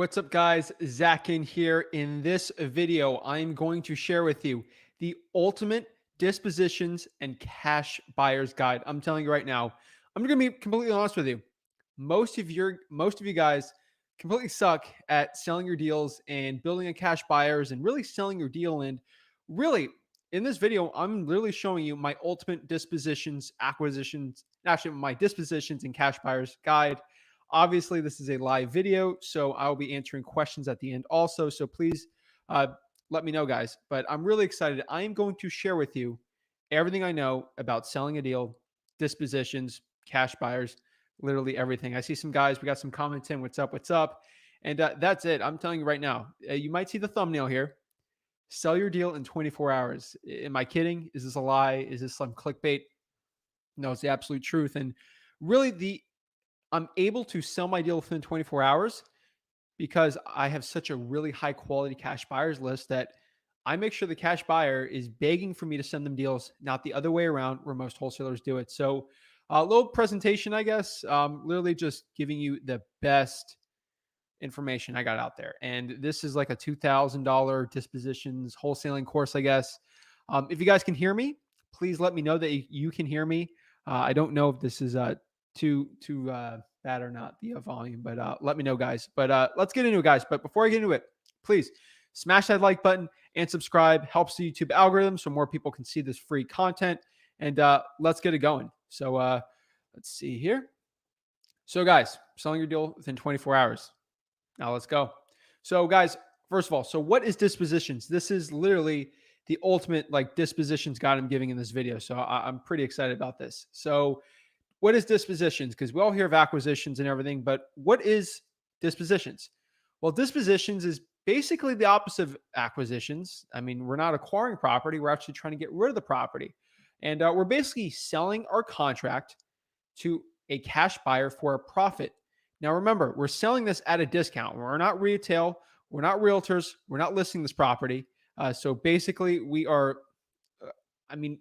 What's up, guys? Zach Ginn here. In this video, I'm going to share with you the ultimate dispositions and cash buyer's guide. I'm telling you right now, I'm going to be completely honest with you. Most of you guys completely suck at selling your deals and building a cash buyers and really selling your deal. And really, in this video, I'm literally showing you my ultimate dispositions, acquisitions, actually my dispositions and cash buyers guide. Obviously, this is a live video, so I'll be answering questions at the end also. So please uh, let me know, guys. But I'm really excited. I am going to share with you everything I know about selling a deal, dispositions, cash buyers, literally everything. I see some guys, we got some comments in. What's up? What's up? And that's it. I'm telling you right now. You might see the thumbnail here. Sell your deal in 24 hours. Am I kidding? Is this a lie? Is this some clickbait? No, it's the absolute truth. And really, the I'm able to sell my deal within 24 hours because I have such a really high quality cash buyers list that I make sure the cash buyer is begging for me to send them deals, not the other way around where most wholesalers do it. So, a little presentation, I guess, literally just giving you the best information I got out there. And this is like a $2,000 dispositions wholesaling course, I guess. If you guys can hear me, please let me know that you can hear me. I don't know if this is too bad or not, the volume, but let me know, guys. But let's get into it, guys. But before I get into it, please smash that like button and subscribe. Helps the YouTube algorithm so more people can see this free content. And let's get it going. So let's see here. So, guys, selling your deal within 24 hours. Now let's go. So, guys, first of all, so what is dispositions? This is literally the ultimate like dispositions guide I'm giving in this video. So I'm pretty excited about this. So, what is dispositions? Because we all hear of acquisitions and everything, but what is dispositions? Well, dispositions is basically the opposite of acquisitions. I mean, we're not acquiring property; we're actually trying to get rid of the property, and we're basically selling our contract to a cash buyer for a profit. Now, remember, we're selling this at a discount. We're not retail. We're not realtors. We're not listing this property. So basically, we are. I mean,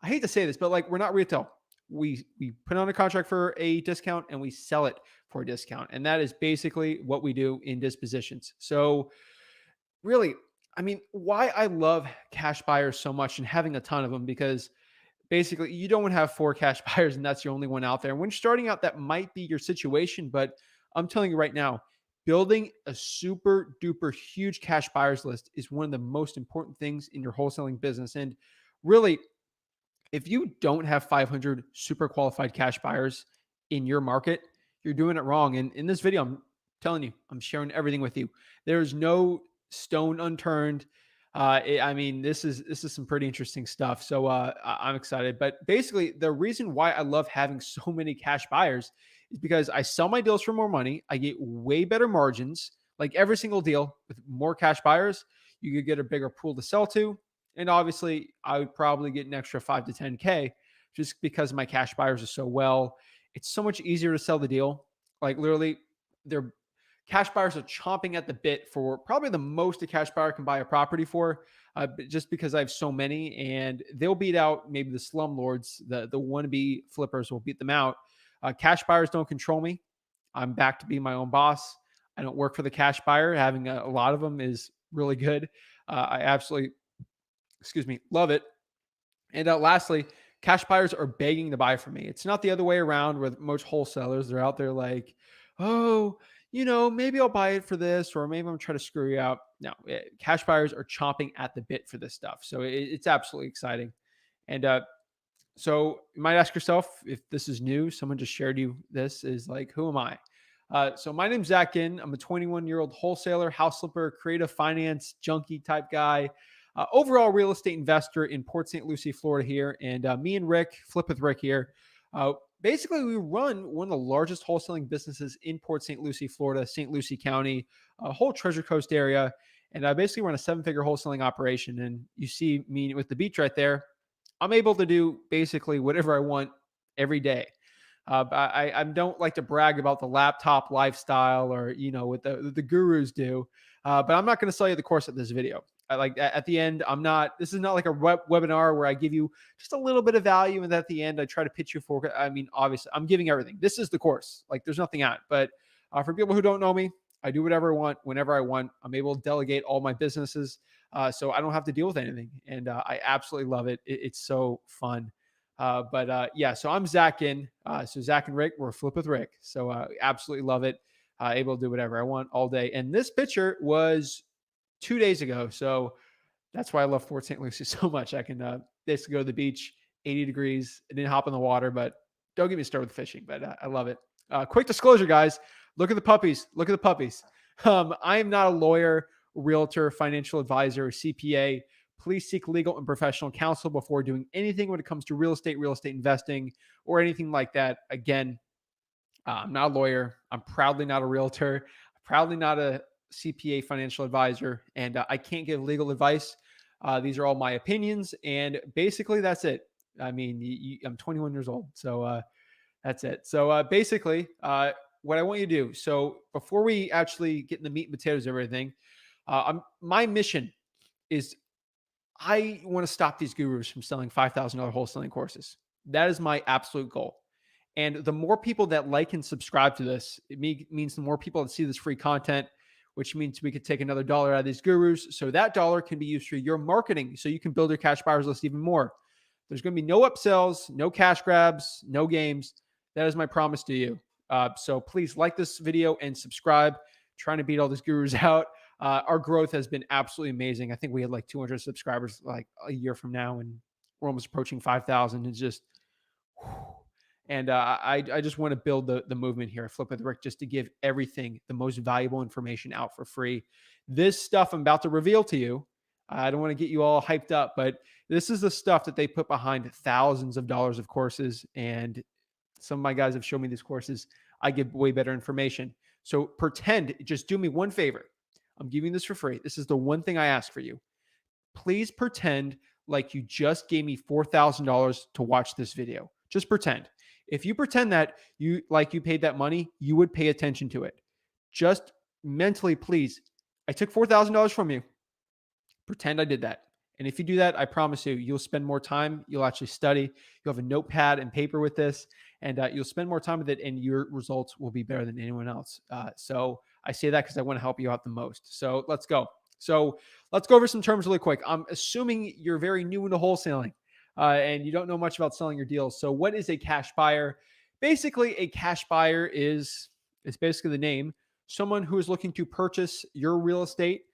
I hate to say this, but like we're not retail. We put on a contract for a discount and we sell it for a discount, and that is basically what we do in dispositions. So really, I mean, why I love cash buyers so much and having a ton of them because basically you don't want to have four cash buyers and that's your only one out there. When you're starting out, that might be your situation, but I'm telling you right now, building a super duper huge cash buyers list is one of the most important things in your wholesaling business. And really, if you don't have 500 super qualified cash buyers in your market, you're doing it wrong. And in this video, I'm telling you, I'm sharing everything with you. There's no stone unturned. I mean, this is some pretty interesting stuff. So I'm excited. But basically, the reason why I love having so many cash buyers is because I sell my deals for more money. I get way better margins. Like every single deal with more cash buyers, you could get a bigger pool to sell to. And obviously, I would probably get an extra 5 to 10K just because my cash buyers are so well. It's so much easier to sell the deal. Like literally, their cash buyers are chomping at the bit for probably the most a cash buyer can buy a property for, just because I have so many, and they'll beat out maybe the slumlords, the wannabe flippers will beat them out. Cash buyers don't control me. I'm back to being my own boss. I don't work for the cash buyer. Having a lot of them is really good. I absolutely love it. And lastly, cash buyers are begging to buy from me. It's not the other way around with most wholesalers. They're out there like, oh, maybe I'll buy it for this, or maybe I'm going to try to screw you out. No, cash buyers are chomping at the bit for this stuff. So it's absolutely exciting. And so you might ask yourself if this is new, someone just shared you this, is like, who am I? So my name's Zach Ginn. I'm a 21-year-old wholesaler, house flipper, creative finance junkie type guy. Overall real estate investor in Port St. Lucie, Florida here. And me and Rick, Flip with Rick here, basically we run one of the largest wholesaling businesses in Port St. Lucie, Florida, St. Lucie County, a whole Treasure Coast area. And I basically run a 7-figure wholesaling operation. And you see me with the beach right there. I'm able to do basically whatever I want every day. I don't like to brag about the laptop lifestyle or what the gurus do, but I'm not going to sell you the course of this video. At the end, I'm not. This is not like a webinar where I give you just a little bit of value, and at the end I try to pitch you for. I mean, obviously, I'm giving everything. This is the course. Like, there's nothing out. But for people who don't know me, I do whatever I want whenever I want. I'm able to delegate all my businesses, so I don't have to deal with anything, and I absolutely love it. It's so fun. But yeah, so I'm Zach Ginn. So Zach and Rick, we're Flip with Rick. So absolutely love it. Able to do whatever I want all day. And this picture was 2 days ago. So that's why I love Fort St. Lucie so much. I can basically go to the beach, 80 degrees. I didn't hop in the water, but don't get me started with fishing. But I love it. Quick disclosure, guys. Look at the puppies. Look at the puppies. I am not a lawyer, realtor, financial advisor, or CPA. Please seek legal and professional counsel before doing anything when it comes to real estate investing, or anything like that. Again, I'm not a lawyer. I'm proudly not a realtor. Proudly not a CPA financial advisor, and I can't give legal advice. These are all my opinions, and basically that's it. I mean, I'm 21 years old, so that's it. So basically, what I want you to do. So before we actually get in the meat and potatoes of everything, my mission is I want to stop these gurus from selling $5,000 wholesaling courses. That is my absolute goal. And the more people that like and subscribe to this, means the more people that see this free content, which means we could take another dollar out of these gurus. So that dollar can be used for your marketing so you can build your cash buyers list even more. There's going to be no upsells, no cash grabs, no games. That is my promise to you. So please like this video and subscribe. Trying to beat all these gurus out. Our growth has been absolutely amazing. I think we had like 200 subscribers like a year from now, and we're almost approaching 5,000. It's just, and I just want to build the movement here at Flip with Rick, just to give everything, the most valuable information out for free. This stuff I'm about to reveal to you, I don't want to get you all hyped up, but this is the stuff that they put behind thousands of dollars of courses. And some of my guys have shown me these courses. I give way better information. So pretend, just do me one favor. I'm giving this for free. This is the one thing I ask for you. Please pretend like you just gave me $4,000 to watch this video. Just pretend. If you pretend that you paid that money, you would pay attention to it. Just mentally, please. I took $4,000 from you. Pretend I did that. And if you do that, I promise you, you'll spend more time. You'll actually study. You'll have a notepad and paper with this, and you'll spend more time with it, and your results will be better than anyone else. So I say that because I want to help you out the most. So let's go. So let's go over some terms really quick. I'm assuming you're very new into wholesaling and you don't know much about selling your deals. So what is a cash buyer? Basically, a cash buyer is basically the name. Someone who is looking to purchase your real estate,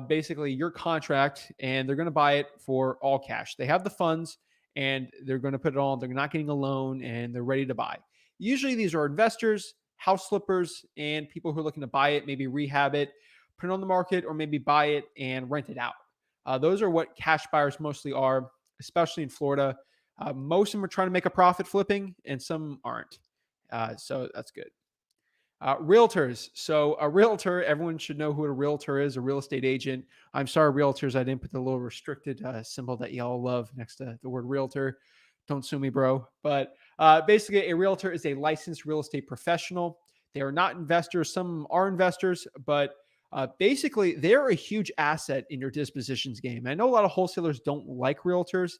basically your contract, and they're going to buy it for all cash. They have the funds and they're going to put it on. They're not getting a loan and they're ready to buy. Usually these are investors, house flippers, and people who are looking to buy it, maybe rehab it, put it on the market, or maybe buy it and rent it out. Those are what cash buyers mostly are, especially in Florida. Most of them are trying to make a profit flipping, and some aren't. So that's good. Realtors. So a realtor, everyone should know who a realtor is, a real estate agent. I'm sorry, realtors, I didn't put the little restricted symbol that y'all love next to the word realtor. Don't sue me, bro. But basically, a realtor is a licensed real estate professional. They are not investors. Some are investors, but basically, they're a huge asset in your dispositions game. I know a lot of wholesalers don't like realtors.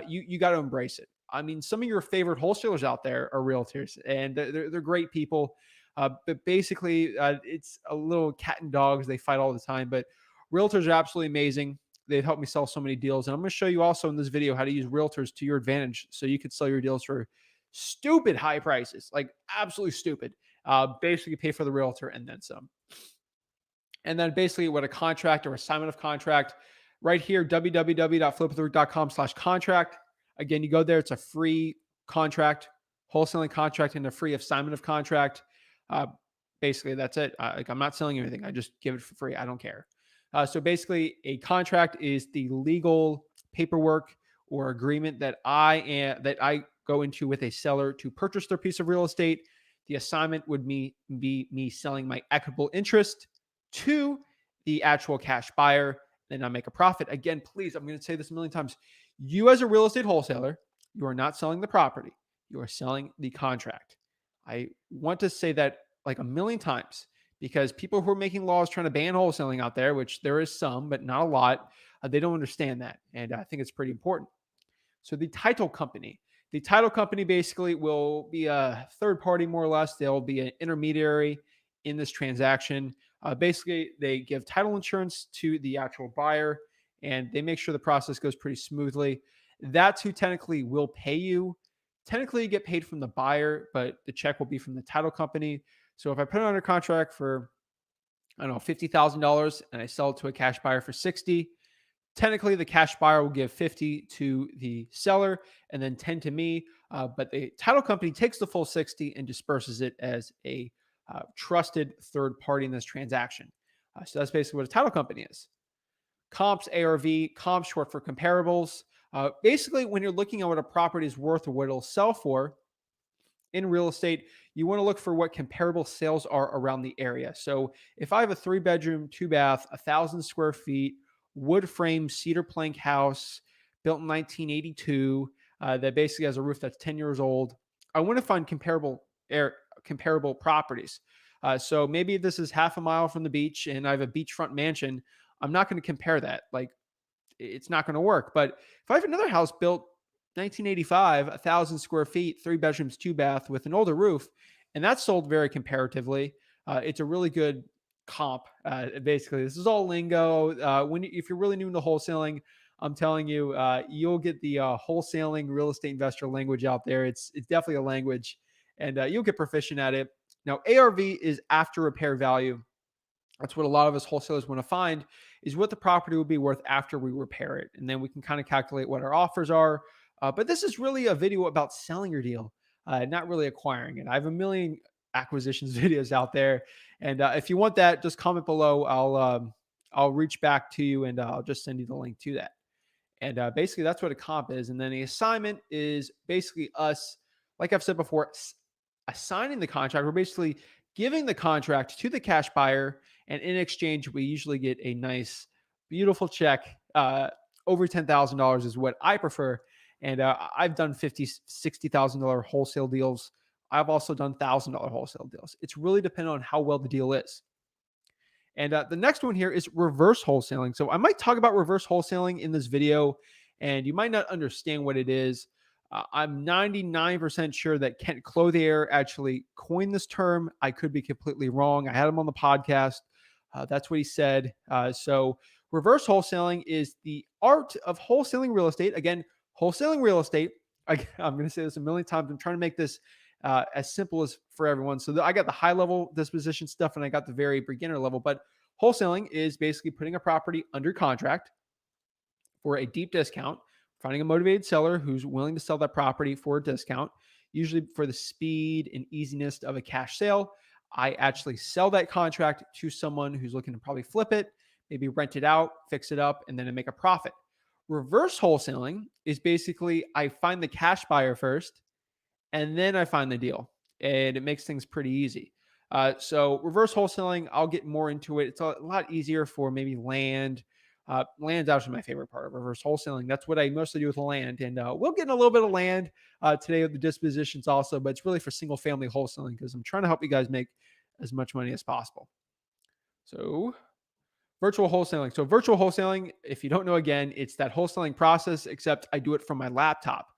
You got to embrace it. I mean, some of your favorite wholesalers out there are realtors, and they're great people. But basically, it's a little cat and dogs. They fight all the time. But realtors are absolutely amazing. They've helped me sell so many deals. And I'm going to show you also in this video how to use realtors to your advantage so you could sell your deals for stupid high prices, like absolutely stupid. Basically, pay for the realtor and then some. And then basically what a contract or assignment of contract right here, www.flipwithrick.com/contract. Again, you go there. It's a free contract, wholesaling contract, and a free assignment of contract. Basically, that's it. I'm not selling anything. I just give it for free. I don't care. So basically, a contract is the legal paperwork or agreement that I go into with a seller to purchase their piece of real estate. The assignment would be me selling my equitable interest to the actual cash buyer. Then I make a profit. Again, please, I'm going to say this a million times. You as a real estate wholesaler, you are not selling the property. You are selling the contract. I want to say that like a million times because people who are making laws trying to ban wholesaling out there, which there is some, but not a lot, they don't understand that. And I think it's pretty important. So the title company basically will be a third party, more or less. They'll be an intermediary in this transaction. Basically, they give title insurance to the actual buyer and they make sure the process goes pretty smoothly. That's who technically will pay you. Technically, you get paid from the buyer, but the check will be from the title company. So if I put it under contract for, I don't know, $50,000 and I sell it to a cash buyer for 60, technically the cash buyer will give 50 to the seller and then 10 to me. But the title company takes the full 60 and disperses it as a trusted third party in this transaction. So that's basically what a title company is. Comps, ARV, comps short for comparables. Basically, when you're looking at what a property is worth or what it'll sell for in real estate, you want to look for what comparable sales are around the area. So if I have a 3 bedroom, 2 bath, 1,000 square feet, wood frame, cedar plank house built in 1982, that basically has a roof that's 10 years old, I want to find comparable properties. So maybe this is half a mile from the beach and I have a beachfront mansion. I'm not going to compare that. Like, it's not going to work. But if I have another house built 1985, 1,000 square feet, 3 bedrooms, 2 bath with an older roof, and that's sold very comparatively, it's a really good comp. Basically, this is all lingo. If you're really new into wholesaling, I'm telling you, you'll get the wholesaling real estate investor language out there. It's definitely a language, and you'll get proficient at it. Now, ARV is after repair value. That's what a lot of us wholesalers want to find, is what the property will be worth after we repair it. And then we can kind of calculate what our offers are. But this is really a video about selling your deal, not really acquiring it. I have a million acquisitions videos out there. And if you want that, just comment below. I'll reach back to you and I'll just send you the link to that. And basically, that's what a comp is. And then the assignment is basically us, like I've said before, assigning the contract. We're basically giving the contract to the cash buyer. And in exchange, we usually get a nice, beautiful check. Over $10,000 is what I prefer. And I've done $50,000, $60,000 wholesale deals. I've also done $1,000 wholesale deals. It's really dependent on how well the deal is. And the next one here is reverse wholesaling. So I might talk about reverse wholesaling in this video, and you might not understand what it is. I'm 99% sure that Kent Clothier actually coined this term. I could be completely wrong. I had him on the podcast. That's what he said. So reverse wholesaling is the art of wholesaling real estate. Again, wholesaling real estate. I'm going to say this a million times. I'm trying to make this as simple as for everyone. So I got the high level disposition stuff and I got the very beginner level, but wholesaling is basically putting a property under contract for a deep discount, finding a motivated seller who's willing to sell that property for a discount, usually for the speed and easiness of a cash sale. I actually sell that contract to someone who's looking to probably flip it, maybe rent it out, fix it up, and then make a profit. Reverse wholesaling is basically I find the cash buyer first, and then I find the deal, and it makes things pretty easy. So reverse wholesaling, I'll get more into it. It's a lot easier for maybe land. Land's actually my favorite part of reverse wholesaling. That's what I mostly do with land, and we'll get in a little bit of land today with the dispositions also, but it's really for single family wholesaling because I'm trying to help you guys make as much money as possible. So virtual wholesaling. So virtual wholesaling, if you don't know, again, it's that wholesaling process, except I do it from my laptop.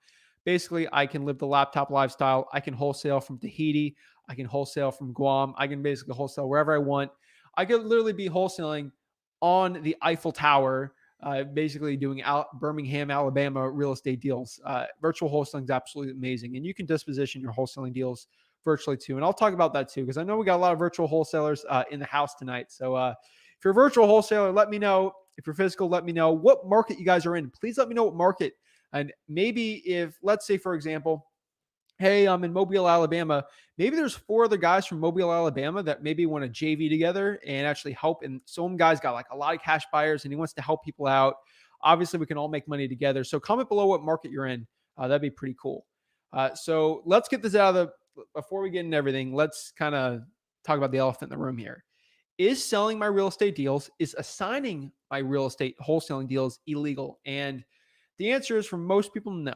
Basically, I can live the laptop lifestyle. I can wholesale from Tahiti. I can wholesale from Guam. I can basically wholesale wherever I want. I could literally be wholesaling on the Eiffel Tower, basically doing Birmingham, Alabama real estate deals. Virtual wholesaling is absolutely amazing. And you can disposition your wholesaling deals virtually too. And I'll talk about that too, because I know we got a lot of virtual wholesalers in the house tonight. So if you're a virtual wholesaler, let me know. If you're physical, let me know what market you guys are in. Please let me know what market. And maybe if, let's say, for example, hey, I'm in Mobile, Alabama. Maybe there's 4 other guys from Mobile, Alabama that maybe want to JV together and actually help. And some guy's got like a lot of cash buyers and he wants to help people out. Obviously, we can all make money together. So comment below what market you're in. That'd be pretty cool. So let's get this out of before we get into everything, let's kind of talk about the elephant in the room here. Is selling my real estate deals, is assigning my real estate wholesaling deals illegal? And the answer is for most people, no.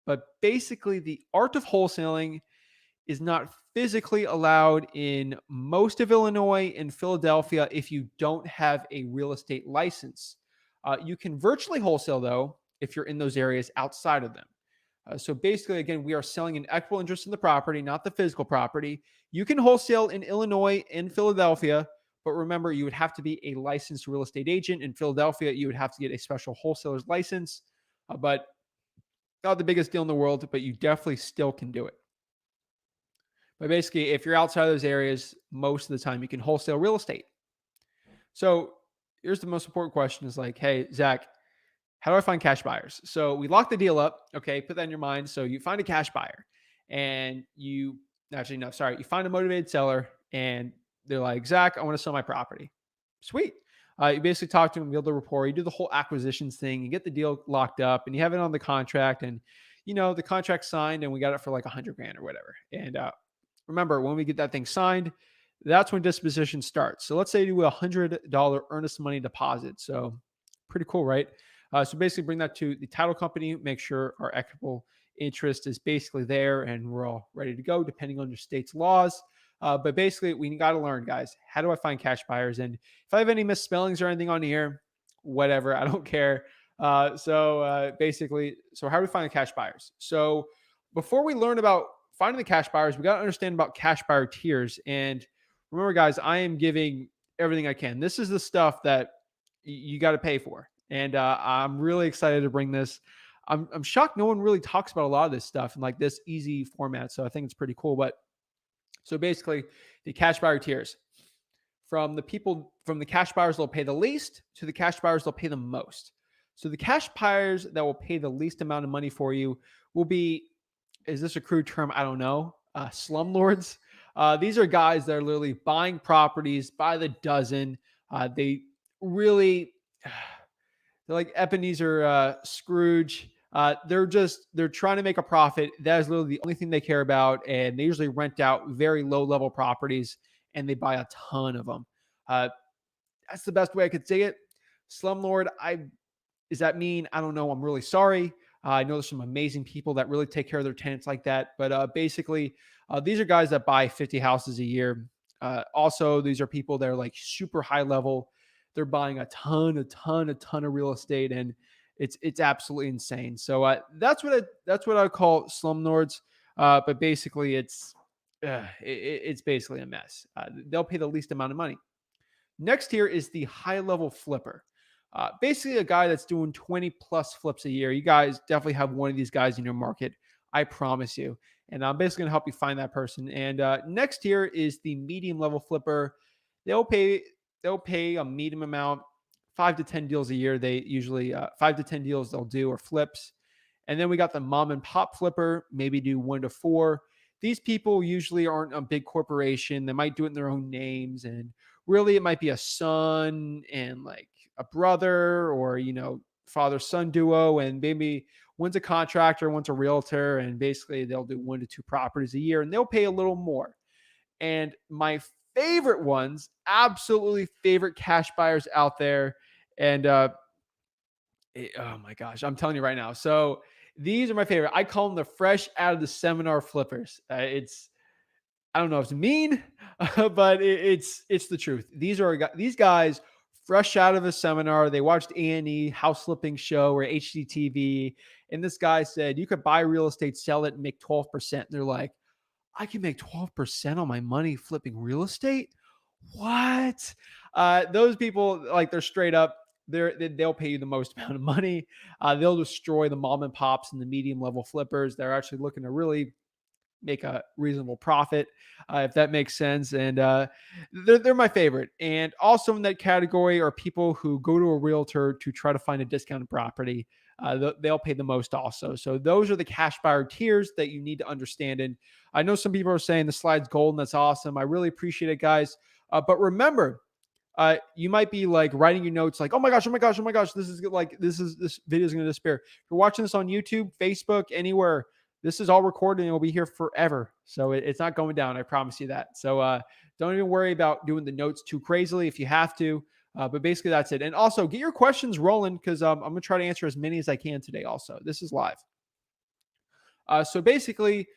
But basically, the art of wholesaling is not physically allowed in most of Illinois and Philadelphia if you don't have a real estate license. You can virtually wholesale, though, if you're in those areas outside of them. So basically, again, we are selling an equitable interest in the property, not the physical property. You can wholesale in Illinois and Philadelphia, But remember, you would have to be a licensed real estate agent in Philadelphia. You would have to get a special wholesaler's license, but not the biggest deal in the world, but you definitely still can do it. But basically, if you're outside of those areas, most of the time you can wholesale real estate. So here's the most important question is like, hey, Zach, how do I find cash buyers? So we lock the deal up. Okay, put that in your mind. So you find a cash buyer and you actually, no, sorry, you find a motivated seller and they're like, Zach, I want to sell my property. Sweet. You basically talk to them, build a rapport, you do the whole acquisitions thing, you get the deal locked up and you have it on the contract and the contract signed and we got it for like 100 grand or whatever. And remember, when we get that thing signed, that's when disposition starts. So let's say you do $100 earnest money deposit. So pretty cool, right? So basically bring that to the title company, make sure our equitable interest is basically there and we're all ready to go depending on your state's laws. But basically, we got to learn, guys, how do I find cash buyers? And if I have any misspellings or anything on here, whatever, I don't care. Basically, so how do we find the cash buyers? So before we learn about finding the cash buyers, we got to understand about cash buyer tiers. And remember, guys, I am giving everything I can. This is the stuff that you got to pay for. And I'm really excited to bring this. I'm shocked no one really talks about a lot of this stuff in like this easy format. So I think it's pretty cool. But so basically, the cash buyer tiers from the cash buyers they'll pay the least to the cash buyers they'll pay the most. So the cash buyers that will pay the least amount of money for you will be, is this a crude term? I don't know. Slumlords. These are guys that are literally buying properties by the dozen. They really, they're like Ebenezer Scrooge. They're trying to make a profit. That is literally the only thing they care about. And they usually rent out very low level properties and they buy a ton of them. That's the best way I could say it. Slumlord, does that mean? I don't know. I'm really sorry. I know there's some amazing people that really take care of their tenants like that. But basically, these are guys that buy 50 houses a year. Also, these are people that are like super high level. They're buying a ton of real estate, and it's absolutely insane. So that's what I call slumlords. But basically, it's basically a mess. They'll pay the least amount of money. Next here is the high level flipper. Basically, a guy that's doing 20 plus flips a year. You guys definitely have one of these guys in your market. I promise you. And I'm basically going to help you find that person. And next here is the medium level flipper. They'll pay a medium amount, 5 to 10 deals a year. They usually 5 to 10 deals they'll do or flips. And then we got the mom and pop flipper, maybe do 1 to 4. These people usually aren't a big corporation. They might do it in their own names. And really, it might be a son and like a brother or, father son duo. And maybe one's a contractor, one's a realtor. And basically, they'll do 1 to 2 properties a year and they'll pay a little more. And my favorite ones, absolutely favorite cash buyers out there. And oh my gosh, I'm telling you right now. So these are my favorite. I call them the fresh out of the seminar flippers. I don't know if it's mean, but it's the truth. These guys fresh out of a seminar. They watched A&E house flipping show or HGTV, and this guy said you could buy real estate, sell it, and make 12%. They're like, I can make 12% on my money flipping real estate. What? Those people, like, they're straight up. They'll pay you the most amount of money. They'll destroy the mom and pops and the medium level flippers. They're actually looking to really make a reasonable profit, if that makes sense. And they're my favorite. And also in that category are people who go to a realtor to try to find a discounted property. They'll pay the most also. So those are the cash buyer tiers that you need to understand. And I know some people are saying the slide's golden. That's awesome. I really appreciate it, guys. But remember, you might be like writing your notes like, oh my gosh, this video is going to disappear. If you're watching this on YouTube, Facebook, anywhere, this is all recorded and it'll be here forever. So it's not going down. I promise you that. So don't even worry about doing the notes too crazily if you have to. But basically that's it. And also get your questions rolling because I'm going to try to answer as many as I can today also. This is live. So basically,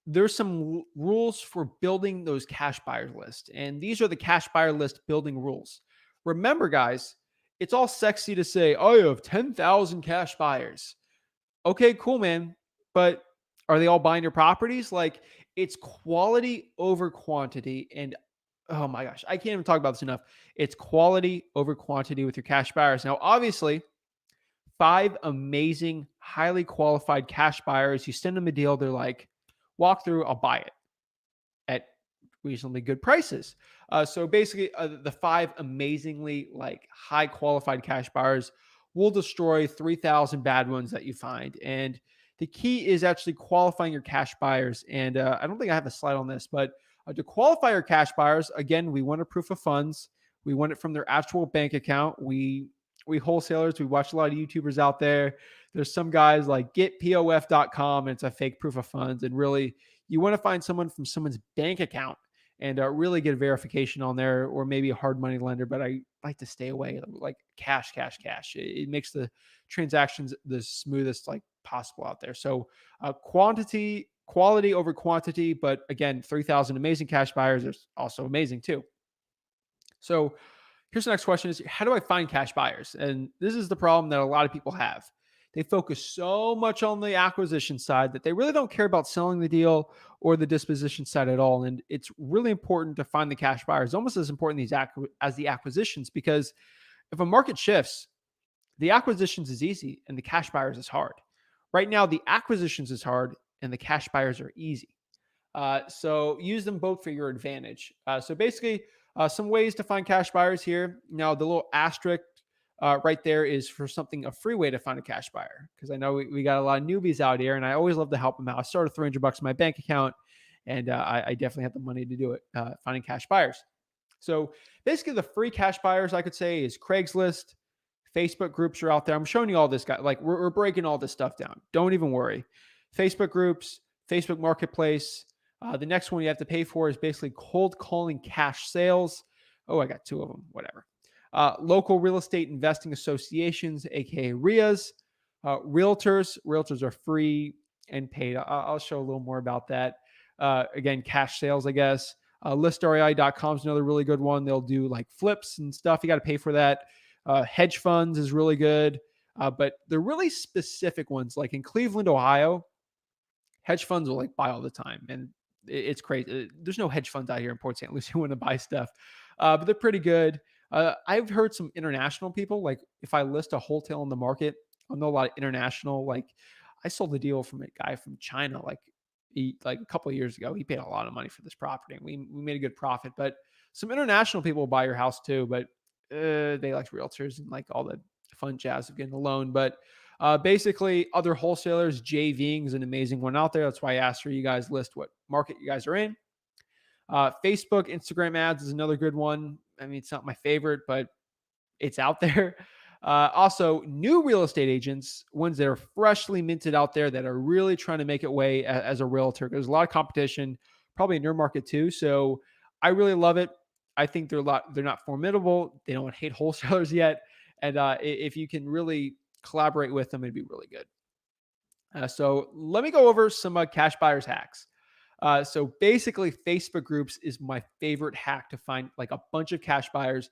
there's some rules for building those cash buyer lists. And these are the cash buyer list building rules. Remember, guys, it's all sexy to say, oh, you have 10,000 cash buyers. Okay, cool, man. But are they all buying your properties? Like, it's quality over quantity. And Oh my gosh, I can't even talk about this enough. It's quality over quantity with your cash buyers. Now, obviously, five amazing, highly qualified cash buyers. You send them a deal, they're like, walk through, I'll buy it at reasonably good prices. So basically, the five amazingly like high qualified cash buyers will destroy 3,000 bad ones that you find. And the key is actually qualifying your cash buyers. And I don't think I have a slide on this, but to qualify your cash buyers, again, we want a proof of funds. We want it from their actual bank account. We wholesalers, we watch a lot of YouTubers out there. There's some guys like getpof.com, and it's a fake proof of funds. And really, you want to find someone from someone's bank account and really get a verification on there, or maybe a hard money lender. But I like to stay away like cash, cash, cash. It makes the transactions the smoothest like possible out there. So quality over quantity. But again, 3,000 amazing cash buyers is also amazing too. So here's the next question is, how do I find cash buyers? And this is the problem that a lot of people have. They focus so much on the acquisition side that they really don't care about selling the deal or the disposition side at all. And it's really important to find the cash buyers, almost as important as the acquisitions, because if a market shifts, the acquisitions is easy and the cash buyers is hard. Right now, the acquisitions is hard and the cash buyers are easy. So use them both for your advantage. So basically, some ways to find cash buyers here. Now, the little asterisk right there is for something, a free way to find a cash buyer, because I know we got a lot of newbies out here, and I always love to help them out. I started $300 in my bank account, and I definitely have the money to do it, finding cash buyers. So basically, the free cash buyers I could say is Craigslist. Facebook groups are out there. I'm showing you all this guy. Like we're breaking all this stuff down. Don't even worry. Facebook groups, Facebook Marketplace. The next one you have to pay for is basically cold calling cash sales. Oh, I got two of them. Whatever. Local real estate investing associations, aka RIAs. Realtors are free and paid. I'll show a little more about that. Again, cash sales, I guess. ListREI.com is another really good one. They'll do like flips and stuff. You got to pay for that. Hedge funds is really good. But the really specific ones, like in Cleveland, Ohio, hedge funds will like buy all the time. And it's crazy. There's no hedge funds out here in Port St. Lucie who want to buy stuff, but they're pretty good. I've heard some international people, like if I list a wholesale in the market, I know a lot of international, like I sold a deal from a guy from China, like a couple of years ago. He paid a lot of money for this property and we made a good profit, but some international people will buy your house too, but they like realtors and like all the fun jazz of getting a loan. But basically, other wholesalers, JVing is an amazing one out there. That's why I asked for you guys list what market you guys are in. Facebook, Instagram ads is another good one. I mean, it's not my favorite, but it's out there. Also, new real estate agents, ones that are freshly minted out there that are really trying to make it way as a realtor. There's a lot of competition, probably in your market too. So I really love it. I think they're not formidable. They don't hate wholesalers yet. And if you can really collaborate with them, it'd be really good. So let me go over some cash buyers hacks. So basically, Facebook groups is my favorite hack to find like a bunch of cash buyers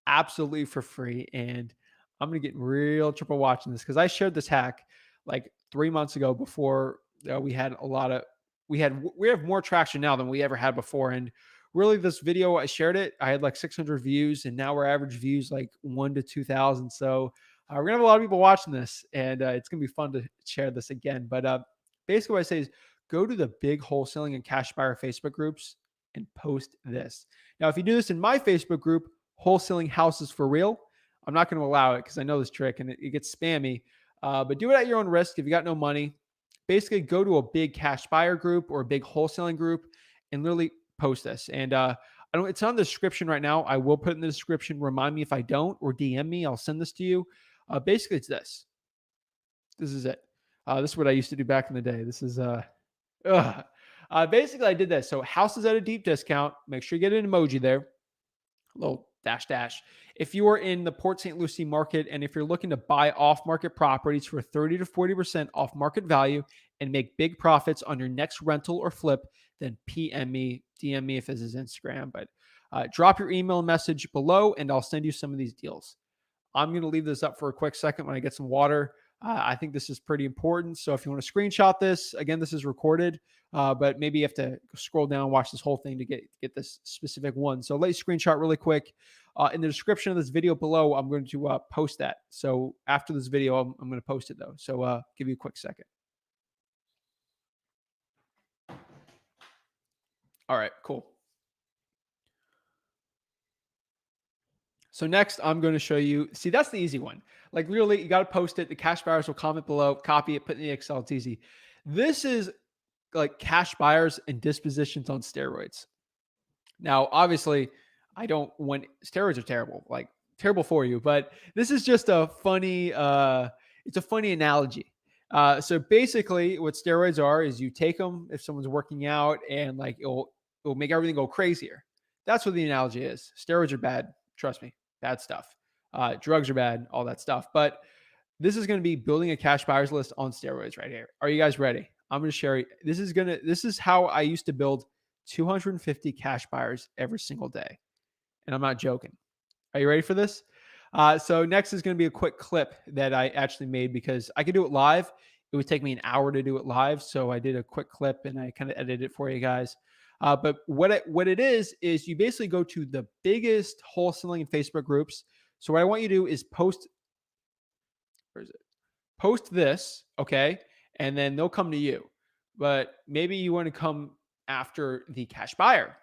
absolutely for free. And I'm going to get real triple watching this because I shared this hack like 3 months ago before we had a lot of, we have more traction now than we ever had before. And really this video, I shared it. I had like 600 views and now our average views like 1 to 2,000. So we're gonna have a lot of people watching this and it's gonna be fun to share this again. But basically what I say is go to the big wholesaling and cash buyer Facebook groups and post this. Now, if you do this in my Facebook group, Wholesaling Houses for Real, I'm not going to allow it because I know this trick and it gets spammy. But do it at your own risk if you got no money. Basically, go to a big cash buyer group or a big wholesaling group and literally post this. And I don't. It's on the description right now. I will put it in the description. Remind me if I don't, or DM me. I'll send this to you. Basically, it's this. This is it. This is what I used to do back in the day. This is basically I did this. So houses at a deep discount. Make sure you get an emoji there. Little dash dash. If you are in the Port St. Lucie market and if you're looking to buy off-market properties for 30 to 40% off market value and make big profits on your next rental or flip, then PM me, DM me if this is Instagram. But drop your email message below and I'll send you some of these deals. I'm going to leave this up for a quick second when I get some water. I think this is pretty important. So if you want to screenshot this, again, this is recorded, but maybe you have to scroll down and watch this whole thing to get this specific one. So let me screenshot really quick. In the description of this video below, I'm going to post that. So after this video, I'm going to post it though. So give you a quick second. All right, cool. So next, I'm going to show you. See, that's the easy one. Like really, you got to post it. The cash buyers will comment below, copy it, put it in the Excel. It's easy. This is like cash buyers and dispositions on steroids. Now, obviously, I don't want steroids are terrible, like terrible for you, but this is just a funny it's a funny analogy. So basically what steroids are is you take them if someone's working out and like it'll make everything go crazier. That's what the analogy is. Steroids are bad, trust me, bad stuff. Drugs are bad, all that stuff. But this is going to be building a cash buyers list on steroids right here. Are you guys ready? I'm going to share. This is how I used to build 250 cash buyers every single day. And I'm not joking. Are you ready for this? So next is going to be a quick clip that I actually made because I could do it live. It would take me an hour to do it live. So I did a quick clip and I kind of edited it for you guys. But what it is you basically go to the biggest wholesaling and Facebook groups. So what I want you to do is where is it? Post this, okay? And then they'll come to you. But maybe you want to come after the cash buyer.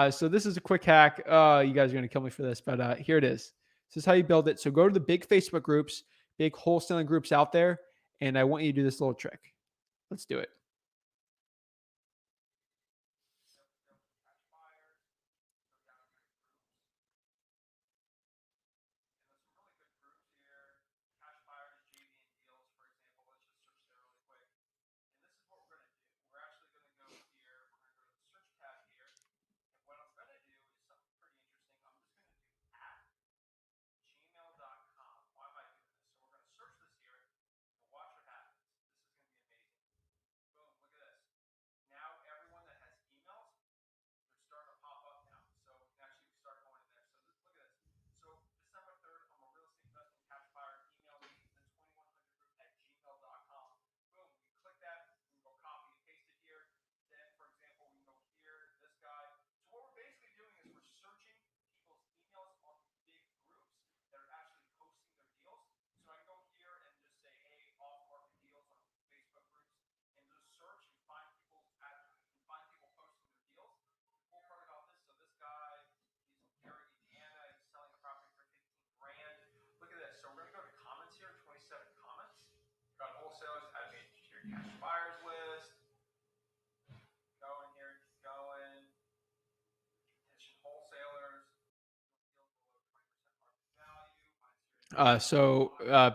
So this is a quick hack. You guys are going to kill me for this, but here it is. This is how you build it. So go to the big Facebook groups, big wholesaling groups out there, and I want you to do this little trick. Let's do it.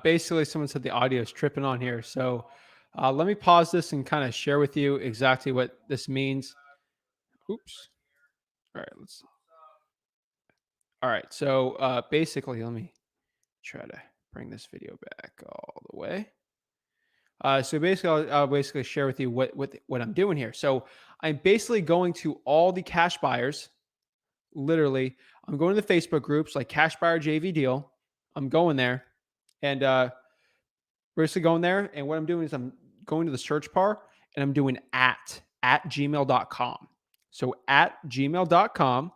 Basically, someone said the audio is tripping on here. So let me pause this and kind of share with you exactly what this means. Oops. All right, let's. All right, so basically, let me try to bring this video back all the way. So basically, I'll basically share with you what I'm doing here. So I'm basically going to all the cash buyers. Literally, I'm going to the Facebook groups like Cash Buyer JV Deal. I'm going there, and basically going there. And what I'm doing is I'm going to the search bar and I'm doing at gmail.com. So at gmail.com,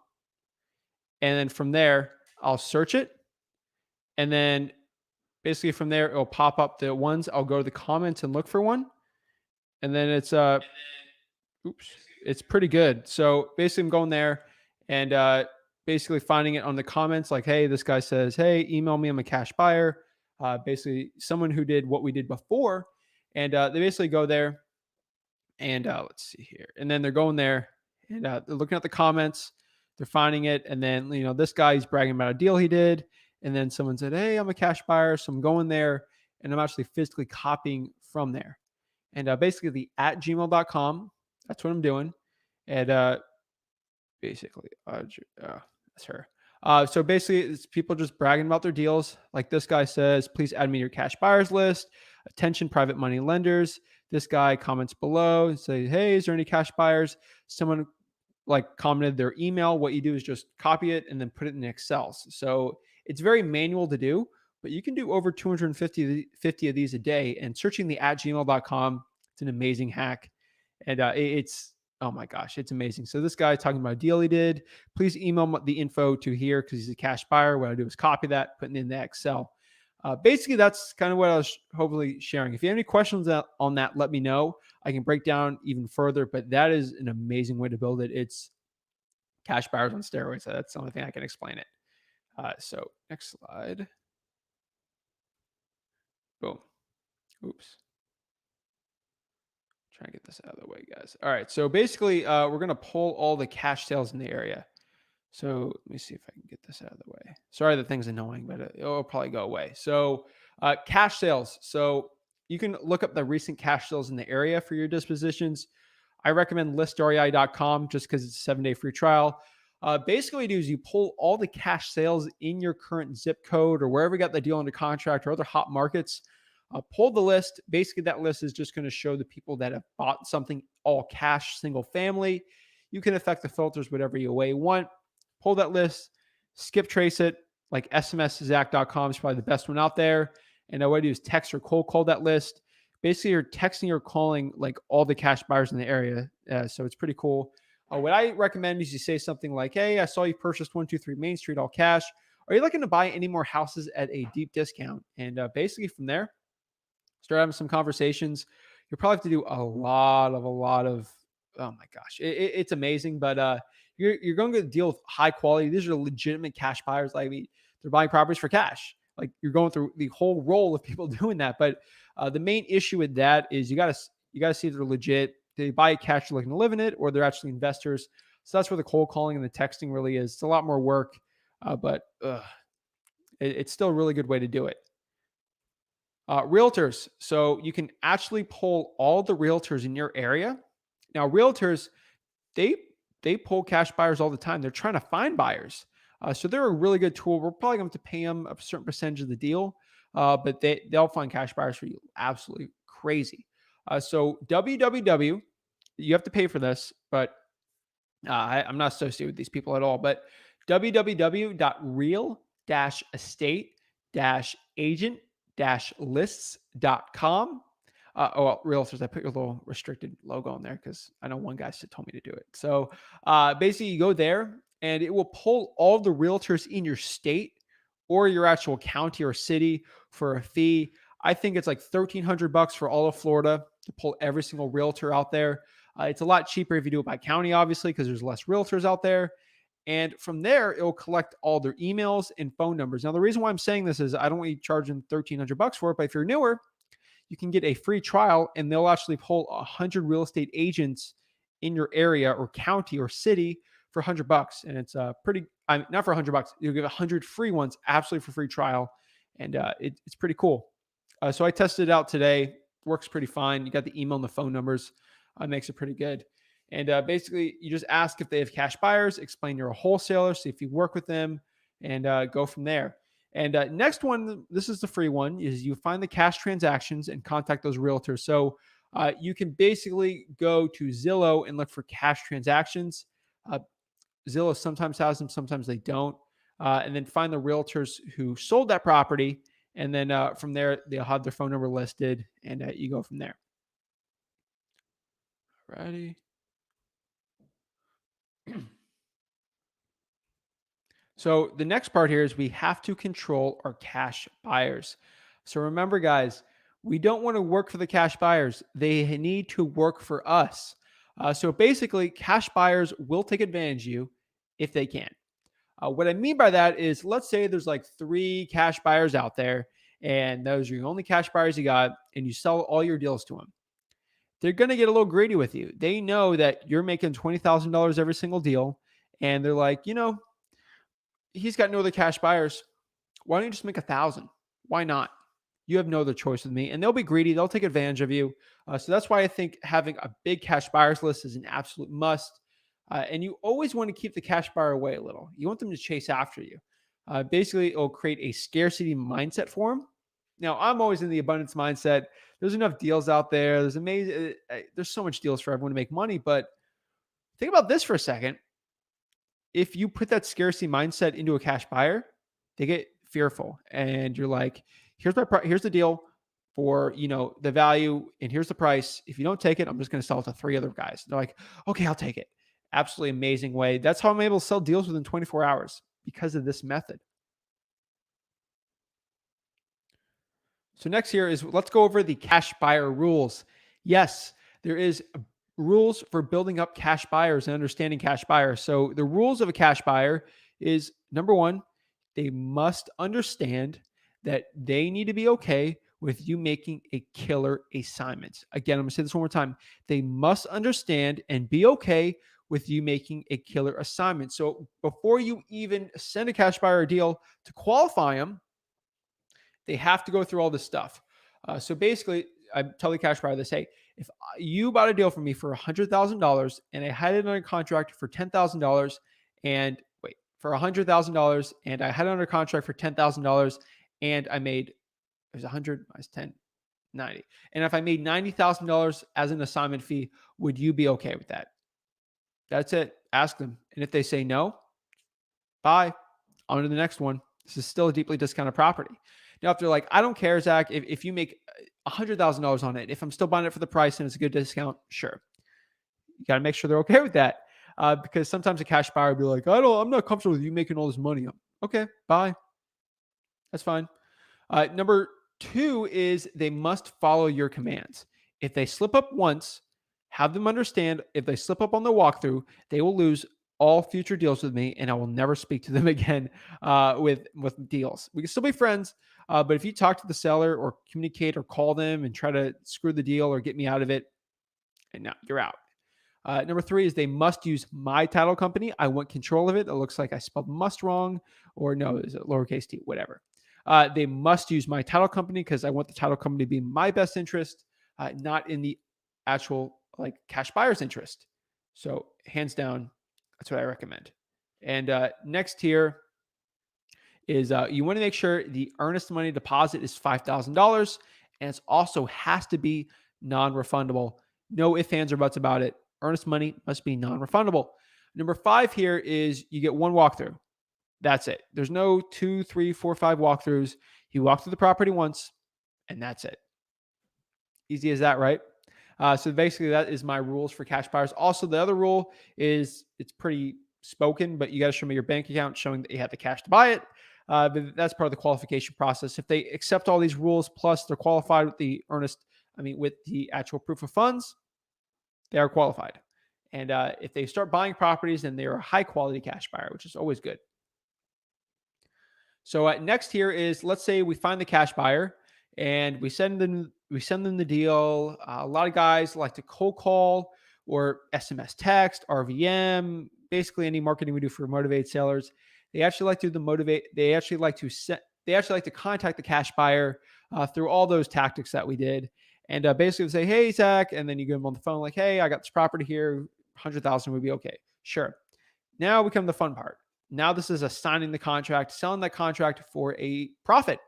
and then from there I'll search it, and then basically from there it'll pop up the ones. I'll go to the comments and look for one, and then it's pretty good. So basically I'm going there and basically finding it on the comments like, hey, this guy says, hey, email me, I'm a cash buyer. Basically someone who did what we did before, and they basically go there and let's see here, and then they're going there and they're looking at the comments, they're finding it, and then this guy's bragging about a deal he did, and then someone said, hey, I'm a cash buyer, so I'm going there and I'm actually physically copying from there. And basically the at gmail.com, that's what I'm doing. And basically that's her. So basically it's people just bragging about their deals. Like this guy says, please add me to your cash buyers list. Attention private money lenders. This guy comments below and say, hey, is there any cash buyers? Someone like commented their email. What you do is just copy it and then put it in Excel. So it's very manual to do. but you can do over 250 of these a day. And searching the at gmail.com, it's an amazing hack. And it's, oh my gosh, it's amazing. So this guy talking about a deal he did, please email the info to here because he's a cash buyer. What I do is copy that, put it in the Excel. Basically, that's kind of what I was hopefully sharing. If you have any questions on that, let me know. I can break down even further, but that is an amazing way to build it. It's cash buyers on steroids. That's the only thing I can explain it. So next slide. Boom. Oops. Try to get this out of the way, guys. All right. So basically, we're going to pull all the cash sales in the area. So let me see if I can get this out of the way. Sorry, the thing's annoying, but it'll probably go away. So cash sales. So you can look up the recent cash sales in the area for your dispositions. I recommend listREI.com just because it's a 7-day free trial. Basically, what you do is you pull all the cash sales in your current zip code or wherever you got the deal under contract or other hot markets. Pull the list. Basically, that list is just going to show the people that have bought something all cash, single family. You can affect the filters whatever way you want. Pull that list, skip trace it, like smszach.com is probably the best one out there. And what I do is text or cold call that list. Basically, you're texting or calling like all the cash buyers in the area. So it's pretty cool. What I recommend is you say something like, hey, I saw you purchased 123 Main Street all cash. Are you looking to buy any more houses at a deep discount? And basically from there, start having some conversations. You'll probably have to do a lot of, oh my gosh, it's amazing. But you're going to deal with high quality. These are legitimate cash buyers. Like they're buying properties for cash. Like you're going through the whole role of people doing that. But the main issue with that is you got to see if they're legit. They buy cash, they're looking to live in it, or they're actually investors. So that's where the cold calling and the texting really is. It's a lot more work, but it's still a really good way to do it. Realtors. So you can actually pull all the realtors in your area. Now, realtors, they pull cash buyers all the time. They're trying to find buyers. So they're a really good tool. We're probably going to pay them a certain percentage of the deal, but they'll find cash buyers for you. Absolutely crazy. So www, you have to pay for this, but I'm not associated with these people at all. But www.real-estate-agent-lists.com. Realtors, I put your little restricted logo on there because I know one guy told me to do it. So basically, you go there and it will pull all the realtors in your state or your actual county or city for a fee. I think it's like $1,300 for all of Florida to pull every single realtor out there. It's a lot cheaper if you do it by county, obviously, because there's less realtors out there. And from there, it will collect all their emails and phone numbers. Now, the reason why I'm saying this is I don't want you charging $1,300 for it, but if you're newer, you can get a free trial and they'll actually pull 100 real estate agents in your area or county or city for $100. And it's not for $100. You'll get 100 free ones absolutely for free trial. And it's pretty cool. So I tested it out today. Works pretty fine. You got the email and the phone numbers. Makes it pretty good. And basically, you just ask if they have cash buyers, explain you're a wholesaler, see if you work with them, and go from there. And next one, this is the free one, is you find the cash transactions and contact those realtors. So you can basically go to Zillow and look for cash transactions. Zillow sometimes has them, sometimes they don't. And then find the realtors who sold that property. And then from there, they'll have their phone number listed, and you go from there. Alrighty. So the next part here is we have to control our cash buyers. So remember, guys, we don't want to work for the cash buyers. They need to work for us. So basically, cash buyers will take advantage of you if they can. What I mean by that is, let's say there's like 3 cash buyers out there, and those are your only cash buyers you got, and you sell all your deals to them. They're going to get a little greedy with you. They know that you're making $20,000 every single deal, and they're like, he's got no other cash buyers. Why don't you just make 1,000? Why not? You have no other choice with me. And they'll be greedy. They'll take advantage of you. So that's why I think having a big cash buyers list is an absolute must. And you always want to keep the cash buyer away a little. You want them to chase after you. Basically, it'll create a scarcity mindset for them. Now, I'm always in the abundance mindset. There's enough deals out there. There's so much deals for everyone to make money. But think about this for a second. If you put that scarcity mindset into a cash buyer, they get fearful and you're like, here's the deal for, the value, and here's the price. If you don't take it, I'm just going to sell it to three other guys. They're like, okay, I'll take it. Absolutely amazing way. That's how I'm able to sell deals within 24 hours because of this method. So next here is, let's go over the cash buyer rules. Yes, there is rules for building up cash buyers and understanding cash buyers. So the rules of a cash buyer is, number one, they must understand that they need to be okay with you making a killer assignment. Again, I'm going to say this one more time. They must understand and be okay with you making a killer assignment. So before you even send a cash buyer a deal, to qualify them, they have to go through all this stuff. So basically, I tell the cash buyer this: hey, if you bought a deal for me for $100,000 and I had it under contract for $10,000, and wait, for $100,000 and I had it under contract for $10,000, and I made, there's 100 minus 10, 90. And if I made $90,000 as an assignment fee, would you be okay with that? That's it. Ask them. And if they say no, bye. On to the next one. This is still a deeply discounted property. Now, if they're like, I don't care, Zach, if you make $100,000 on it, if I'm still buying it for the price and it's a good discount, sure. You got to make sure they're okay with that. Because sometimes a cash buyer will be like, I'm not comfortable with you making all this money. Okay, bye. That's fine. Number two is, they must follow your commands. If they slip up once, have them understand, if they slip up on the walkthrough, they will lose all future deals with me, and I will never speak to them again with deals. We can still be friends, but if you talk to the seller or communicate or call them and try to screw the deal or get me out of it, and now you're out. Number three is, they must use my title company. I want control of it. It looks like I spelled must wrong, or no, is it lowercase t, whatever. They must use my title company because I want the title company to be in my best interest, not in the actual like cash buyer's interest. So hands down, that's what I recommend. And next here is, you want to make sure the earnest money deposit is $5,000, and it also has to be non-refundable. No ifs, ands, or buts about it. Earnest money must be non-refundable. Number five here is, you get one walkthrough. That's it. There's no 2, 3, 4, 5 walkthroughs. You walk through the property once, and that's it. Easy as that, right? So basically, that is my rules for cash buyers. Also, the other rule is, it's pretty spoken, but you got to show me your bank account showing that you have the cash to buy it. But that's part of the qualification process. If they accept all these rules, plus they're qualified with with the actual proof of funds, they are qualified. And if they start buying properties, then they're a high quality cash buyer, which is always good. So next here is, let's say we find the cash buyer and we send them the deal. A lot of guys like to cold call or SMS text, RVM, basically any marketing we do for motivated sellers. They actually like to They actually like to contact the cash buyer through all those tactics that we did, and basically say, "Hey, Zach," and then you get them on the phone like, "Hey, I got this property here, 100,000 would be okay." Sure. Now we come to the fun part. Now this is assigning the contract, selling that contract for a profit.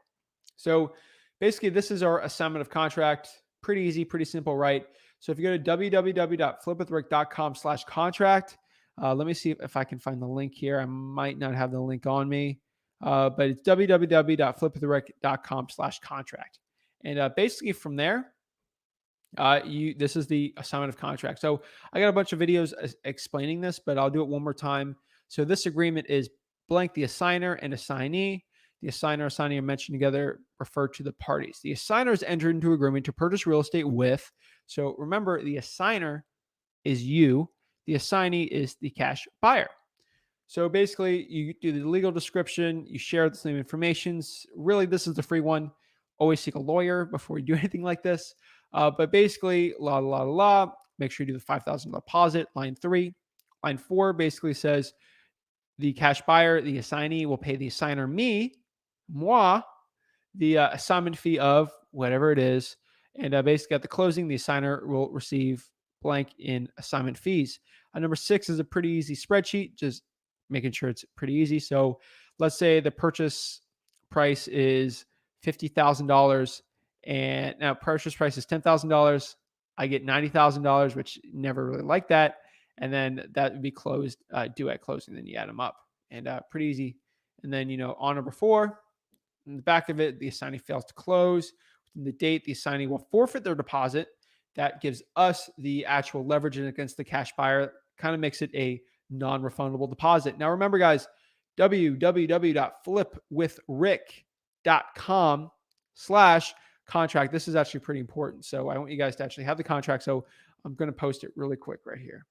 So basically, this is our assignment of contract. Pretty easy, pretty simple, right? So if you go to www.flipwithrick.com/contract, let me see if I can find the link here. I might not have the link on me, but it's www.flipwithrick.com/contract. And basically from there, this is the assignment of contract. So I got a bunch of videos explaining this, but I'll do it one more time. So this agreement is blank, the assigner and assignee. The assigner, assignee are mentioned together, refer to the parties. The assigner is entered into agreement to purchase real estate with. So remember, the assigner is you. The assignee is the cash buyer. So basically, you do the legal description, you share the same information. Really, this is the free one. Always seek a lawyer before you do anything like this. But basically, make sure you do the $5,000 deposit. Line 3. Line 4 basically says the cash buyer, the assignee, will pay the assigner, moi, the assignment fee of whatever it is. And basically, at the closing, the assigner will receive blank in assignment fees. Number 6 is a pretty easy spreadsheet, just making sure it's pretty easy. So let's say the purchase price is $50,000, and now purchase price is $10,000. I get $90,000, which never really like that. And then that would be closed, due at closing. Then you add them up, and pretty easy. And then, on number 4, In the back of it, the assignee fails to close within the date, the assignee will forfeit their deposit. That gives us the actual leverage against the cash buyer, kind of makes it a non-refundable deposit. Now, remember, guys, www.flipwithrick.com/contract. This is actually pretty important. So I want you guys to actually have the contract. So I'm going to post it really quick right here.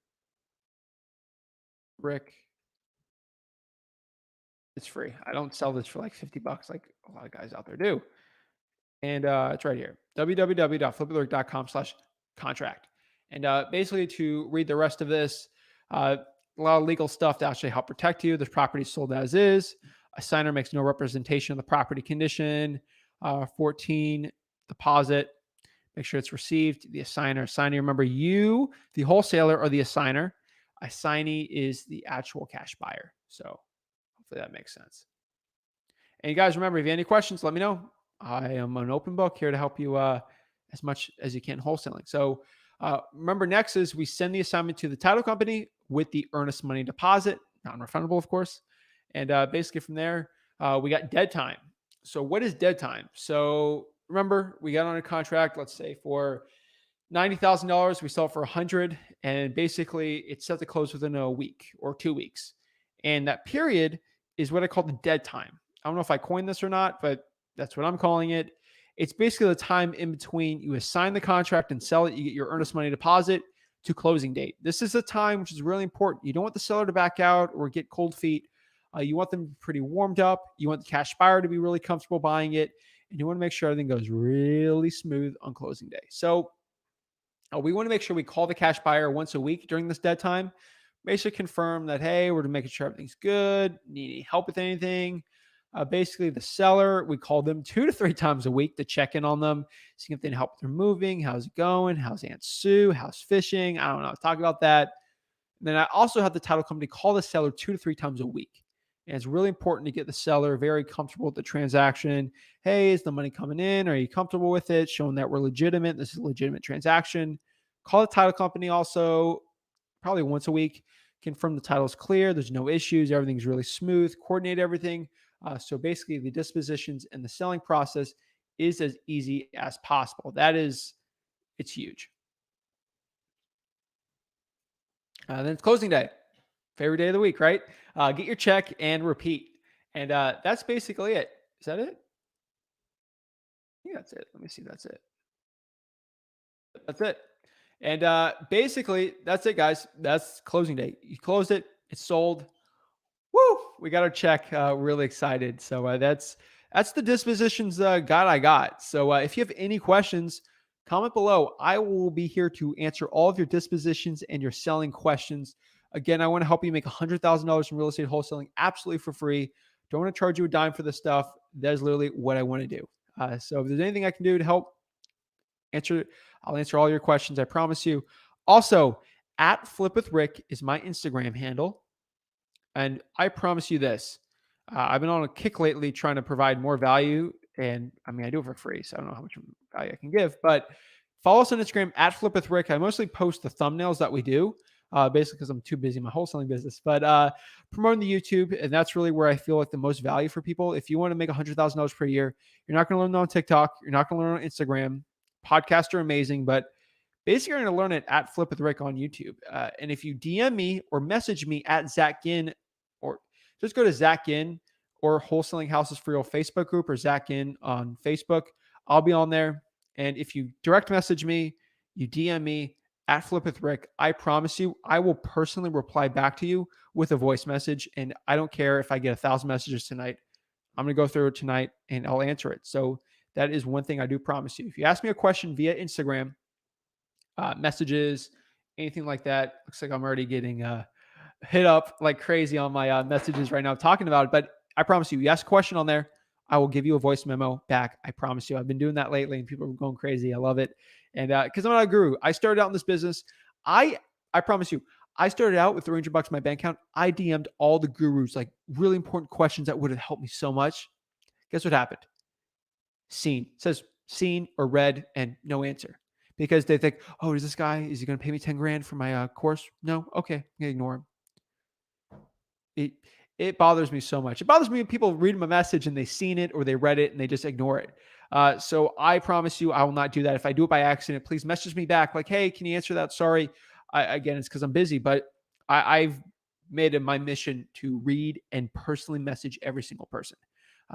Rick, it's free. I don't sell this for like $50 like a lot of guys out there do. And it's right here, www.flipwithrick.com/contract. And basically, to read the rest of this, a lot of legal stuff to actually help protect you. The property is sold as is. A signer makes no representation of the property condition. 14, deposit. Make sure it's received. The assignee. Remember, you, the wholesaler, or the assigner. Assignee is the actual cash buyer. So hopefully that makes sense. And you guys remember, if you have any questions, let me know. I am an open book here to help you as much as you can wholesaling. So remember, next is we send the assignment to the title company with the earnest money deposit, non-refundable, of course. And basically from there, we got dead time. So what is dead time? So remember, we got on a contract, let's say for $90,000, we sell it for 100, and basically it's set to close within a week or 2 weeks. And that period is what I call the dead time. I don't know if I coined this or not, but that's what I'm calling it. It's basically the time in between you assign the contract and sell it, you get your earnest money deposit to closing date. This is the time which is really important. You don't want the seller to back out or get cold feet. You want them pretty warmed up. You want the cash buyer to be really comfortable buying it. And you want to make sure everything goes really smooth on closing day. So we want to make sure we call the cash buyer once a week during this dead time. Basically confirm that, hey, we're making sure everything's good. Need any help with anything? Basically, the seller, we call them 2 to 3 times a week to check in on them, see if they need help with their moving, how's it going, how's Aunt Sue, how's fishing, I don't know, talk about that. And then I also have the title company call the seller 2 to 3 times a week. And it's really important to get the seller very comfortable with the transaction. Hey, is the money coming in? Are you comfortable with it? Showing that we're legitimate. This is a legitimate transaction. Call the title company also probably once a week. Confirm the title is clear. There's no issues. Everything's really smooth. Coordinate everything. So basically, the dispositions and the selling process is as easy as possible. It's huge. Then it's closing day. Favorite day of the week, right? Get your check and repeat. And that's basically it. Is that it? Yeah, that's it. Let me see. That's it. That's it. And basically, that's it, guys. That's closing day. You close it. It's sold. Woo! We got our check. Really excited. So that's the dispositions guide I got. So if you have any questions, comment below. I will be here to answer all of your dispositions and your selling questions. Again, I want to help you make $100,000 from real estate wholesaling absolutely for free. Don't want to charge you a dime for this stuff. That is literally what I want to do. So if there's anything I can do to help answer, I'll answer all your questions. I promise you. Also, at Flip with Rick is my Instagram handle. And I promise you this, I've been on a kick lately trying to provide more value. And I mean, I do it for free, so I don't know how much value I can give. But follow us on Instagram at Flip with Rick. I mostly post the thumbnails that we do, basically because I'm too busy in my wholesaling business. But promoting the YouTube, and that's really where I feel like the most value for people. If you want to make $100,000 per year, you're not going to learn on TikTok. You're not going to learn on Instagram. Podcasts are amazing, but basically, you're going to learn it at Flip with Rick on YouTube. And if you DM me or message me at Zach Ginn, or just go to Zach Ginn or Wholesaling Houses for Real Facebook group or Zach Ginn on Facebook, I'll be on there. And if you direct message me, you DM me at Flip with Rick, I promise you, I will personally reply back to you with a voice message. And I don't care if I get 1,000 messages tonight. I'm going to go through it tonight and I'll answer it. So that is one thing I do promise you. If you ask me a question via Instagram, messages, anything like that, looks like I'm already getting hit up like crazy on my messages right now talking about it. But I promise you ask a question on there, I will give you a voice memo back. I promise you. I've been doing that lately and people are going crazy. I love it. And because I'm not a guru, I started out in this business. I promise you, I started out with $300 in my bank account. I DM'd all the gurus, like really important questions that would have helped me so much. Guess what happened? Seen. It says seen or read and no answer. Because they think, oh, is he going to pay me 10 grand for my course? No. Okay. I'm going to ignore him. It bothers me so much. It bothers me when people read my message and they seen it or they read it and they just ignore it. So I promise you, I will not do that. If I do it by accident, please message me back like, "Hey, can you answer that? Sorry." Again, it's because I'm busy, but I've made it my mission to read and personally message every single person.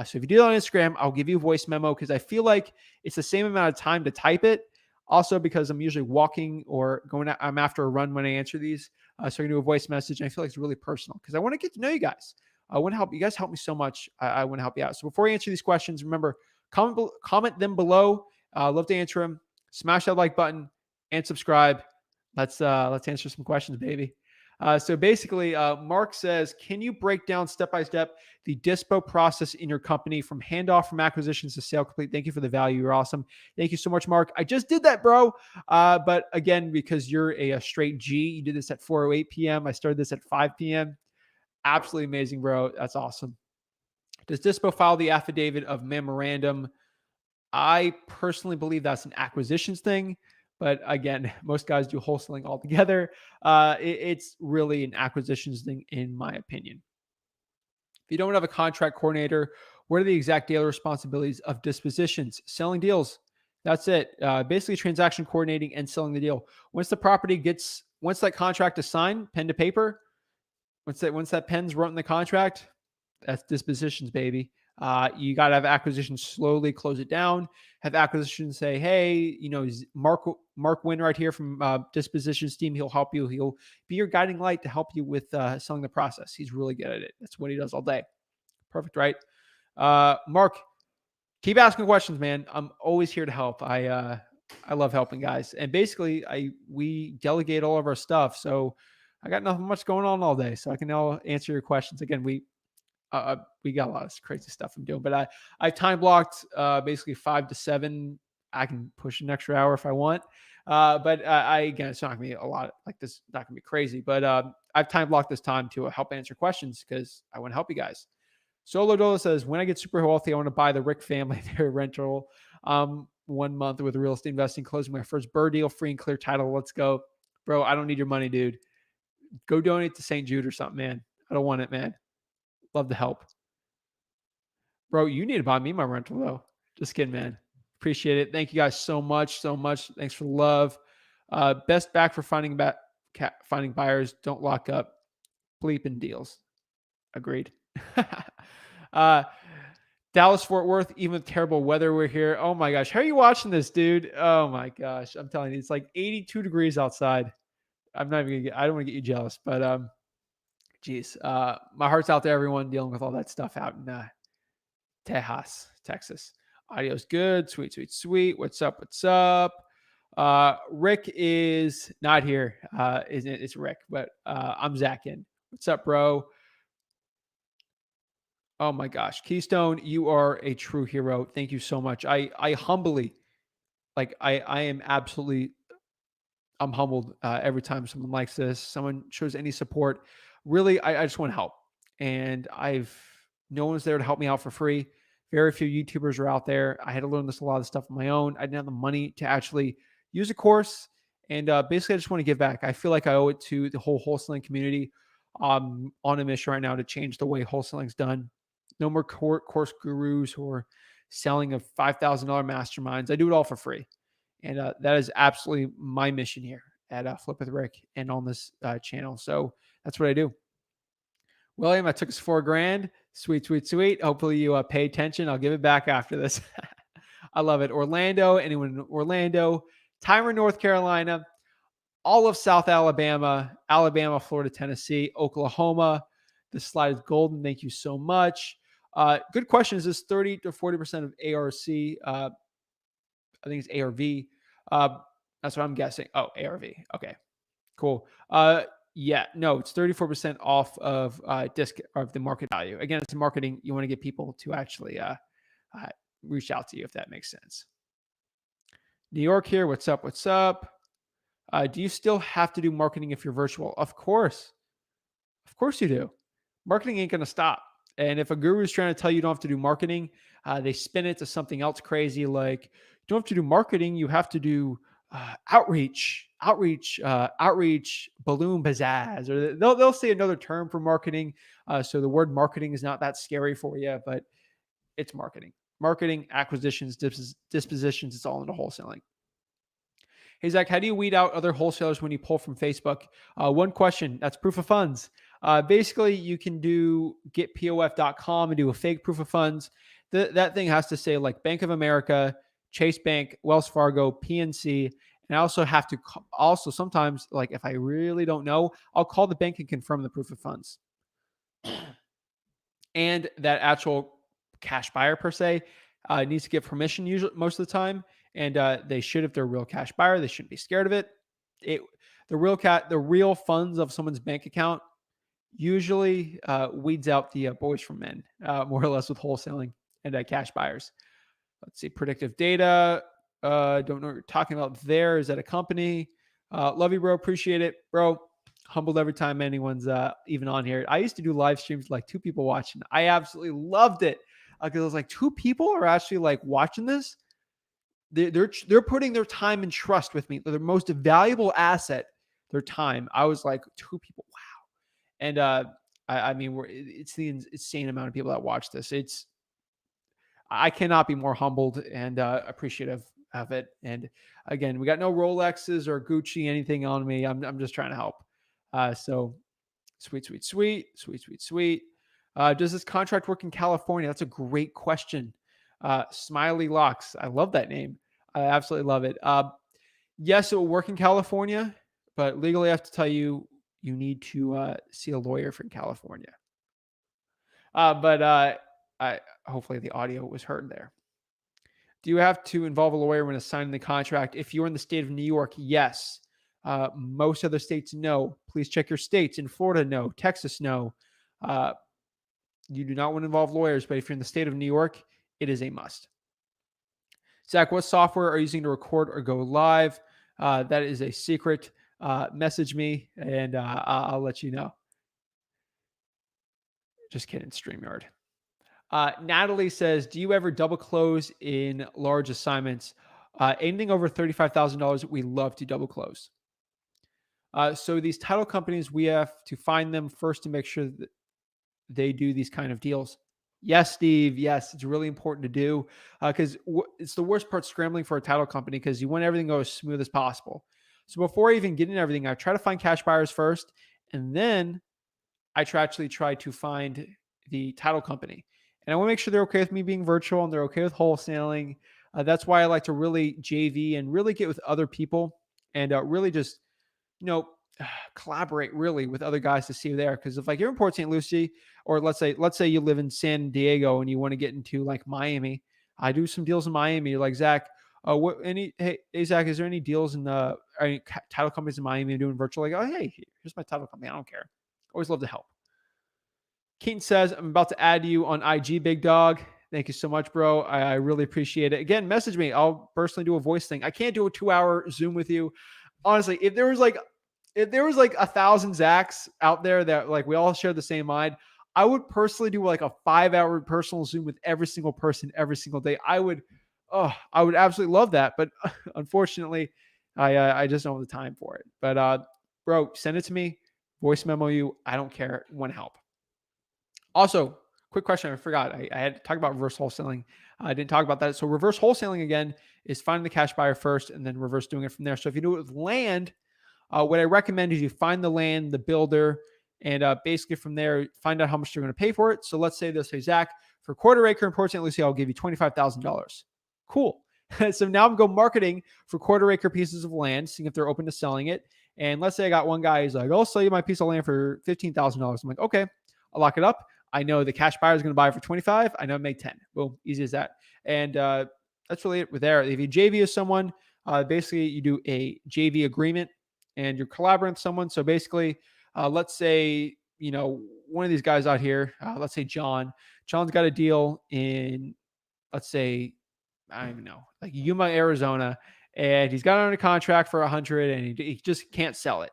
So if you do that on Instagram, I'll give you a voice memo because I feel like it's the same amount of time to type it. Also, because I'm usually walking or going, I'm after a run when I answer these. So I can do a voice message. And I feel like it's really personal because I want to get to know you guys. I want to help you guys. Help me so much. I want to help you out. So before I answer these questions, remember comment them below. Love to answer them. Smash that like button and subscribe. Let's answer some questions, baby. So basically, Mark says, can you break down step by step the dispo process in your company from handoff from acquisitions to sale complete? Thank you for the value. You're awesome. Thank you so much, Mark. I just did that, bro. But again, because you're a straight G, you did this at 4:08 p.m. I started this at 5 p.m. Absolutely amazing, bro. That's awesome. Does dispo file the affidavit of memorandum? I personally believe that's an acquisitions thing. But again, most guys do wholesaling altogether. It's really an acquisitions thing, in my opinion. If you don't have a contract coordinator, what are the exact daily responsibilities of dispositions? Selling deals. That's it. Basically, transaction coordinating and selling the deal. Once that contract is signed, pen to paper, once that pen's wrote in the contract, that's dispositions, baby. You got to have acquisitions slowly close it down. Have acquisitions say, hey, Mark Wynn right here from dispositions team. He'll help you. He'll be your guiding light to help you with selling the process. He's really good at it. That's what he does all day. Perfect, right? Mark, keep asking questions, man. I'm always here to help. I love helping guys. And basically, we delegate all of our stuff. So I got nothing much going on all day. So I can now answer your questions. Again, we got a lot of crazy stuff I'm doing, but I time blocked basically 5 to 7. I can push an extra hour if I want. But again, it's not gonna be a lot like this, not gonna be crazy, but I've time blocked this time to help answer questions because I want to help you guys. Solo Dolo says, when I get super wealthy, I want to buy the Rick family their rental 1 month with real estate investing, closing my first bird deal, free and clear title. Let's go. Bro, I don't need your money, dude. Go donate to St. Jude or something, man. I don't want it, man. Love to help. Bro, you need to buy me my rental, though. Just kidding, man. Appreciate it. Thank you guys so much. So much. Thanks for the love. Best back for finding buyers. Don't lock up. Bleeping deals. Agreed. Dallas, Fort Worth, even with terrible weather, we're here. Oh my gosh. How are you watching this, dude? Oh my gosh. I'm telling you, it's like 82 degrees outside. I'm not even I don't want to get you jealous, but geez. My heart's out to everyone dealing with all that stuff out in Tejas, Texas. Audio's good. Sweet, sweet, sweet. What's up? What's up? Rick is not here. It's Rick, but I'm Zach Ginn. What's up, bro? Oh my gosh. Keystone, you are a true hero. Thank you so much. I humbly, I am absolutely, I'm humbled every time someone likes this, someone shows any support. Really, I just want to help. And no one's there to help me out for free. Very few YouTubers are out there. I had to learn a lot of stuff on my own. I didn't have the money to actually use a course. And basically, I just want to give back. I feel like I owe it to the whole wholesaling community. On a mission right now to change the way wholesaling's done. No more course gurus who are selling a $5,000 masterminds. I do it all for free. And that is absolutely my mission here at Flip with Rick and on this channel. So that's what I do. William, I took us $4,000. Sweet, sweet, sweet. Hopefully you pay attention. I'll give it back after this. I love it. Orlando, anyone in Orlando, Tyler, North Carolina, all of South Alabama, Florida, Tennessee, Oklahoma. The slide is golden. Thank you so much. Good question. Is this 30 to 40% of ARC? I think it's ARV. That's what I'm guessing. Oh, ARV. Okay, cool. Yeah, no, it's 34% off of the market value. Again, it's marketing. You want to get people to actually reach out to you if that makes sense. New York here. What's up? What's up? Do you still have to do marketing if you're virtual? Of course. Of course you do. Marketing ain't going to stop. And if a guru is trying to tell you don't have to do marketing, they spin it to something else crazy like, you don't have to do marketing. You have to do outreach, balloon pizzazz, or they'll say another term for marketing. So the word marketing is not that scary for you, but it's marketing, acquisitions, dispositions. It's all into wholesaling. Hey, Zach, how do you weed out other wholesalers when you pull from Facebook? One question, that's proof of funds. Basically, you can do getpof.com and do a fake proof of funds. That thing has to say like Bank of America, Chase Bank, Wells Fargo, PNC. And I also have to also sometimes, like if I really don't know, I'll call the bank and confirm the proof of funds. And that actual cash buyer per se needs to get permission usually most of the time, and they should if they're a real cash buyer. They shouldn't be scared of it. The real funds of someone's bank account usually weeds out the boys from men, more or less with wholesaling and cash buyers. Let's see, predictive data. Don't know what you're talking about there. Is that a company? Love you, bro. Appreciate it, bro. Humbled every time anyone's even on here. I used to do live streams like 2 people watching. I absolutely loved it because I was like, 2 people are actually like watching this. They're putting their time and trust with me. They're their most valuable asset, their time. I was like, 2 people, wow. And I mean, it's the insane amount of people that watch this. I cannot be more humbled and appreciative of it. And again, we got no Rolexes or Gucci, anything on me. I'm just trying to help. So sweet. Does this contract work in California? That's a great question. Smiley Locks. I love that name. I absolutely love it. Yes, it will work in California, but legally I have to tell you, you need to see a lawyer from California. But hopefully the audio was heard there. Do you have to involve a lawyer when assigning the contract? If you're in the state of New York, yes. Most other states, no. Please check your states. In Florida, no. Texas, no. You do not want to involve lawyers, but if you're in the state of New York, it is a must. Zach, what software are you using to record or go live? That is a secret. Message me and I'll let you know. Just kidding, StreamYard. Natalie says, do you ever double close in large assignments? Anything over $35,000, we love to double close. So these title companies, we have to find them first to make sure that they do these kind of deals. Yes, Steve. Yes, it's really important to do because it's the worst part scrambling for a title company because you want everything to go as smooth as possible. So before I even get into everything, I try to find cash buyers first, and then I try to find the title company. And I want to make sure they're okay with me being virtual and they're okay with wholesaling. That's why I like to really JV and really get with other people and really just, collaborate really with other guys to see there. Because if like you're in Port St. Lucie, or let's say you live in San Diego and you want to get into like Miami, I do some deals in Miami. You're like, Zach, hey Zach, is there any deals in any title companies in Miami doing virtual? Like, oh hey, here's my title company. I don't care. Always love to help. Keaton says, I'm about to add you on IG, big dog. Thank you so much, bro. I really appreciate it. Again, message me. I'll personally do a voice thing. I can't do a 2-hour Zoom with you. Honestly, if there was like 1,000 Zachs out there that like we all share the same mind, I would personally do like a 5-hour personal Zoom with every single person every single day. I would absolutely love that. But unfortunately, I just don't have the time for it. But bro, send it to me. Voice memo you. I don't care. Want to help. Also, quick question. I forgot. I had to talk about reverse wholesaling. I didn't talk about that. So reverse wholesaling again is finding the cash buyer first and then reverse doing it from there. So if you do it with land, what I recommend is you find the land, the builder, and basically from there, find out how much they're going to pay for it. So let's say they'll say, Zach, for quarter acre in Port St. Lucie, I'll give you $25,000. Cool. So now I'm going marketing for quarter acre pieces of land, seeing if they're open to selling it. And let's say I got one guy who's like, I'll sell you my piece of land for $15,000. I'm like, okay, I'll lock it up. I know the cash buyer is going to buy it for 25. I know I make 10. Boom, easy as that. And that's really it with there. If you JV with someone, basically you do a JV agreement and you're collaborating with someone. So basically, let's say, one of these guys out here, let's say John's got a deal in, let's say, I don't even know, like Yuma, Arizona, and he's got it under contract for 100 and he just can't sell it.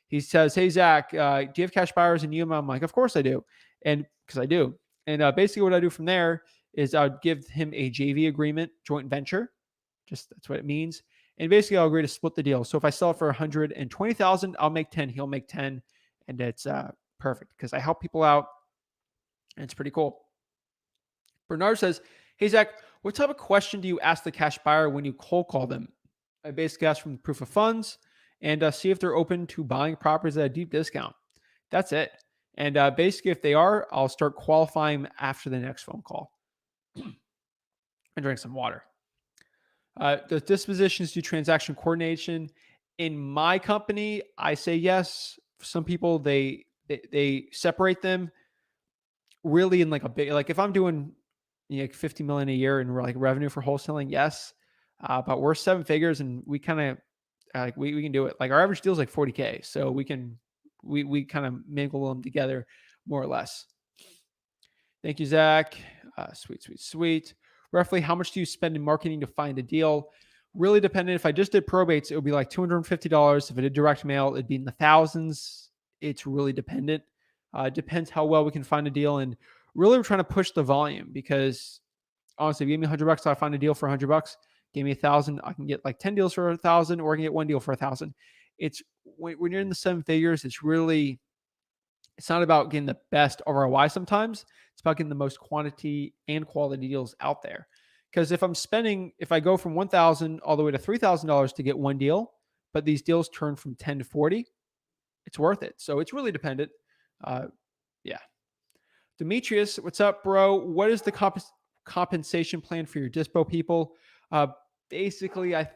He says, hey, Zach, do you have cash buyers in Yuma? I'm like, of course I do. And because I do. And basically what I do from there is I'd give him a JV agreement, joint venture. Just that's what it means. And basically, I'll agree to split the deal. So if I sell it for 120,000, I'll make 10, he'll make 10, and it's perfect because I help people out, and it's pretty cool. Bernard says, "Hey Zach, what type of question do you ask the cash buyer when you cold call them?" I basically ask them proof of funds and see if they're open to buying properties at a deep discount. That's it. And basically, if they are, I'll start qualifying after the next phone call and drink some water. Does dispositions do transaction coordination? In my company, I say yes. Some people they separate them really in like a big, like if I'm doing like 50 million a year in like revenue for wholesaling, yes. But we're seven figures and we kind of like we can do it. Like our average deal is like 40K. So we kind of mingle them together more or less. Thank you, Zach. Sweet. Roughly how much do you spend in marketing to find a deal? Really dependent. If I just did probates, it would be like $250. If I did direct mail, it'd be in the thousands. It's really dependent. It depends how well we can find a deal. And really we're trying to push the volume because honestly, if you give me $100, I find a deal for $100. Give me 1,000, I can get like 10 deals for 1,000, or I can get one deal for 1,000. It's when you're in the seven figures, it's not about getting the best ROI sometimes. It's about getting the most quantity and quality deals out there. Because if I go from 1,000 all the way to $3,000 to get one deal, but these deals turn from 10 to 40, it's worth it. So it's really dependent. Yeah. Demetrius, what's up, bro? What is the compensation plan for your dispo people? Basically, I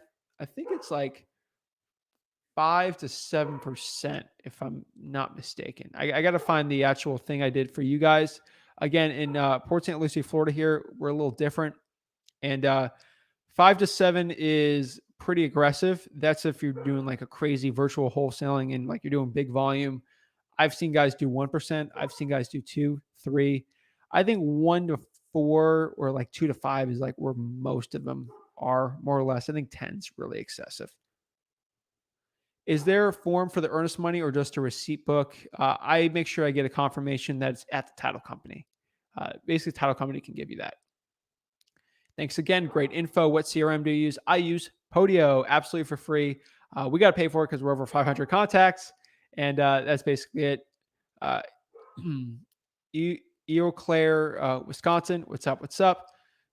think it's like 5 to 7%, if I'm not mistaken. I got to find the actual thing I did for you guys. Again, in Port St. Lucie, Florida, here we're a little different, and 5 to 7 is pretty aggressive. That's if you're doing like a crazy virtual wholesaling and like you're doing big volume. I've seen guys do 1%. I've seen guys do 2, 3. I think 1 to 4 or like 2 to 5 is like where most of them are, more or less. I think 10 is really excessive. Is there a form for the earnest money or just a receipt book? I make sure I get a confirmation that it's at the title company. Basically, the title company can give you that. Thanks again. Great info. What CRM do you use? I use Podio absolutely for free. We got to pay for it because we're over 500 contacts. And that's basically it. Eau Claire, Wisconsin. What's up? What's up?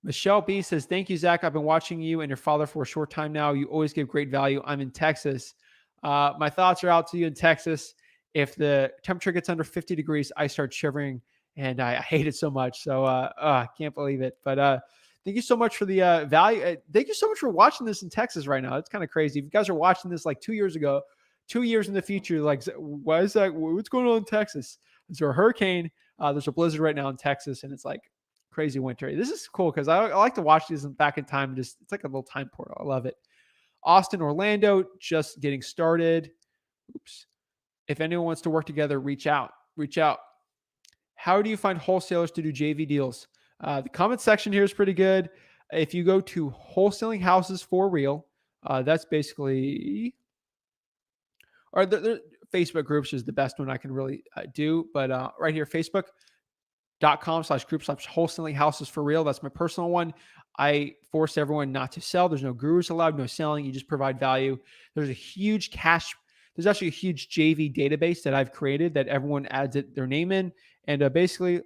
Michelle B says, "Thank you, Zach. I've been watching you and your father for a short time now. You always give great value. I'm in Texas. My thoughts are out to you in Texas. If the temperature gets under 50 degrees, I start shivering and I hate it so much. So I can't believe it. But thank you so much for the value. Thank you so much for watching this in Texas right now. It's kind of crazy. If you guys are watching this like 2 years ago, 2 years in the future, like, why is that? What's going on in Texas? There's a hurricane. There's a blizzard right now in Texas, and it's like crazy winter. This is cool because I like to watch these back in time. It's like a little time portal. I love it. Austin, Orlando, just getting started. Oops. If anyone wants to work together, reach out. How do you find wholesalers to do JV deals? The comment section here is pretty good. If you go to Wholesaling Houses for Real, that's basically, or the Facebook groups is the best one I can really do. But right here, Facebook.com/group/wholesaling houses for real. That's my personal one. I force everyone not to sell. There's no gurus allowed, no selling. You just provide value. There's actually a huge JV database that I've created that everyone adds their name in. And basically,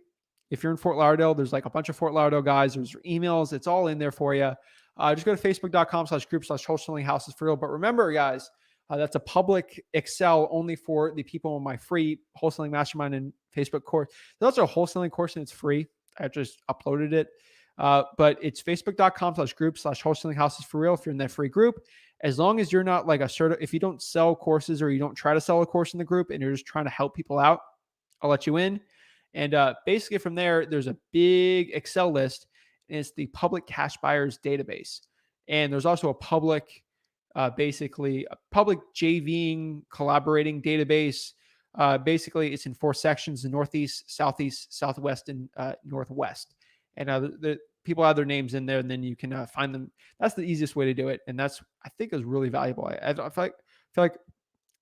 if you're in Fort Lauderdale, there's like a bunch of Fort Lauderdale guys. There's emails. It's all in there for you. Just go to Facebook.com/group/wholesaling houses for real. But remember, guys, that's a public Excel only for the people in my free wholesaling mastermind and Facebook course. There's also a wholesaling course and it's free. I just uploaded it. But it's facebook.com/group/wholesaling houses for real if you're in that free group. As long as you're not like if you don't sell courses or you don't try to sell a course in the group and you're just trying to help people out, I'll let you in. And basically from there, there's a big Excel list and it's the public cash buyers database. And there's also a public JVing collaborating database. Basically, it's in 4 sections: the Northeast, Southeast, Southwest, and Northwest. And the people have their names in there, and then you can find them. That's the easiest way to do it, and that's I think is really valuable. I feel like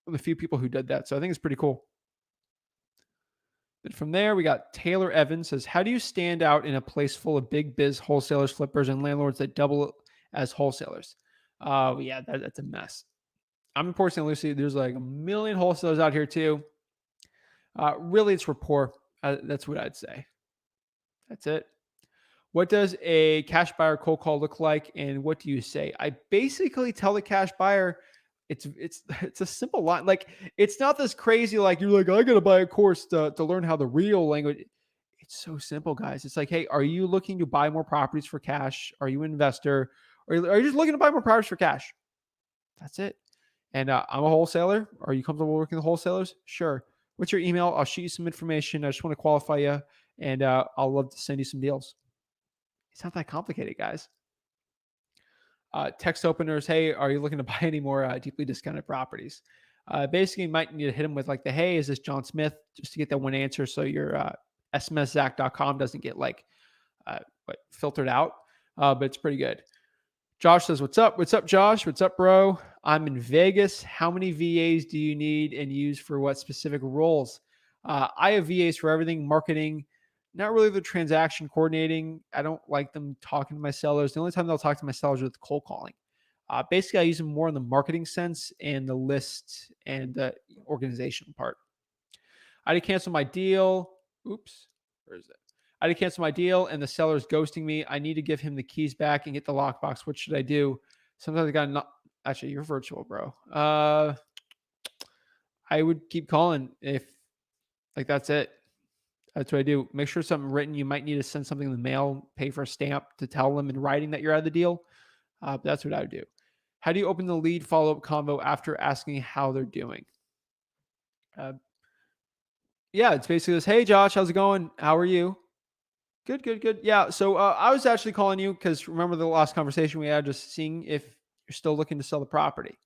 the few people who did that, so I think it's pretty cool. But from there, we got Taylor Evans says, "How do you stand out in a place full of big biz wholesalers, flippers, and landlords that double as wholesalers?" Oh yeah, that's a mess. I'm enforcing Lucy. There's like a million wholesalers out here too. Really, it's rapport. That's what I'd say. That's it. What does a cash buyer cold call look like, and what do you say? I basically tell the cash buyer, it's it's a simple line. Like it's not this crazy. Like you're like I gotta buy a course to learn how the real language. It's so simple, guys. It's like, hey, are you looking to buy more properties for cash? Are you an investor? Or are you just looking to buy more properties for cash? That's it. And I'm a wholesaler. Are you comfortable working with wholesalers? Sure. What's your email? I'll shoot you some information. I just want to qualify you, and I'll love to send you some deals. It's not that complicated, guys. Text openers. Hey, are you looking to buy any more deeply discounted properties? Basically, you might need to hit them with like the hey, is this John Smith? Just to get that one answer, so your smszach.com doesn't get like filtered out. But it's pretty good. Josh says, "What's up? What's up, Josh? What's up, bro? I'm in Vegas. How many VAs do you need and use for what specific roles?" I have VAs for everything, marketing, not really the transaction coordinating. I don't like them talking to my sellers. The only time they'll talk to my sellers is with cold calling. Basically, I use them more in the marketing sense and the list and the organizational part. I had to cancel my deal. Oops, where is it? I had to cancel my deal and the seller's ghosting me. I need to give him the keys back and get the lockbox. What should I do? Sometimes I got not actually you're virtual, bro. I would keep calling if like that's it. That's what I do. Make sure something written. You might need to send something in the mail, pay for a stamp to tell them in writing that you're out of the deal. But that's what I would do. How do you open the lead follow-up convo after asking how they're doing? Uh, yeah, it's basically this. Hey, Josh, how's it going? How are you? Good, good, good. Yeah. So I was actually calling you because remember the last conversation we had, just seeing if you're still looking to sell the property.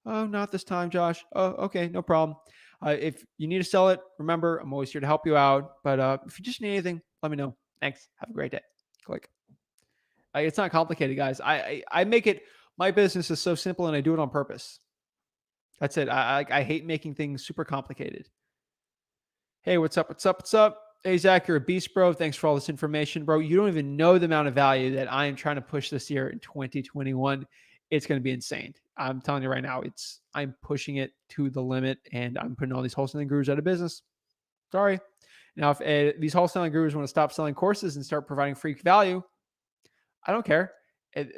Oh, not this time, Josh. Oh, okay, no problem. If you need to sell it, remember I'm always here to help you out. But if you just need anything, let me know. Thanks. Have a great day. Click. It's not complicated, guys. I make it. My business is so simple, and I do it on purpose. That's it. I hate making things super complicated. Hey, what's up? What's up? What's up? Hey, Zach, you're a beast, bro. Thanks for all this information, bro. You don't even know the amount of value that I am trying to push this year in 2021. It's going to be insane. I'm telling you right now, I'm pushing it to the limit, and I'm putting all these wholesaling gurus out of business. Sorry. Now, if these wholesaling gurus want to stop selling courses and start providing free value, I don't care.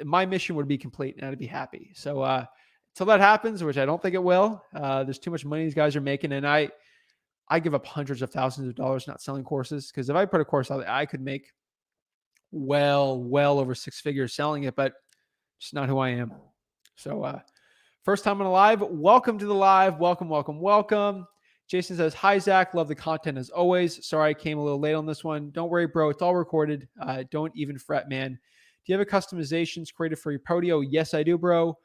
My mission would be complete, and I'd be happy. So, until that happens, which I don't think it will, there's too much money these guys are making, and I give up hundreds of thousands of dollars not selling courses because if I put a course out, I could make well over six figures selling it, but it's not who I am. So, first time on a live, welcome to the live. Welcome, welcome, welcome. Jason says, hi, Zach. Love the content as always. Sorry, I came a little late on this one. Don't worry, bro. It's all recorded. Don't even fret, man. Do you have a customizations created for your Podio? Yes, I do, bro.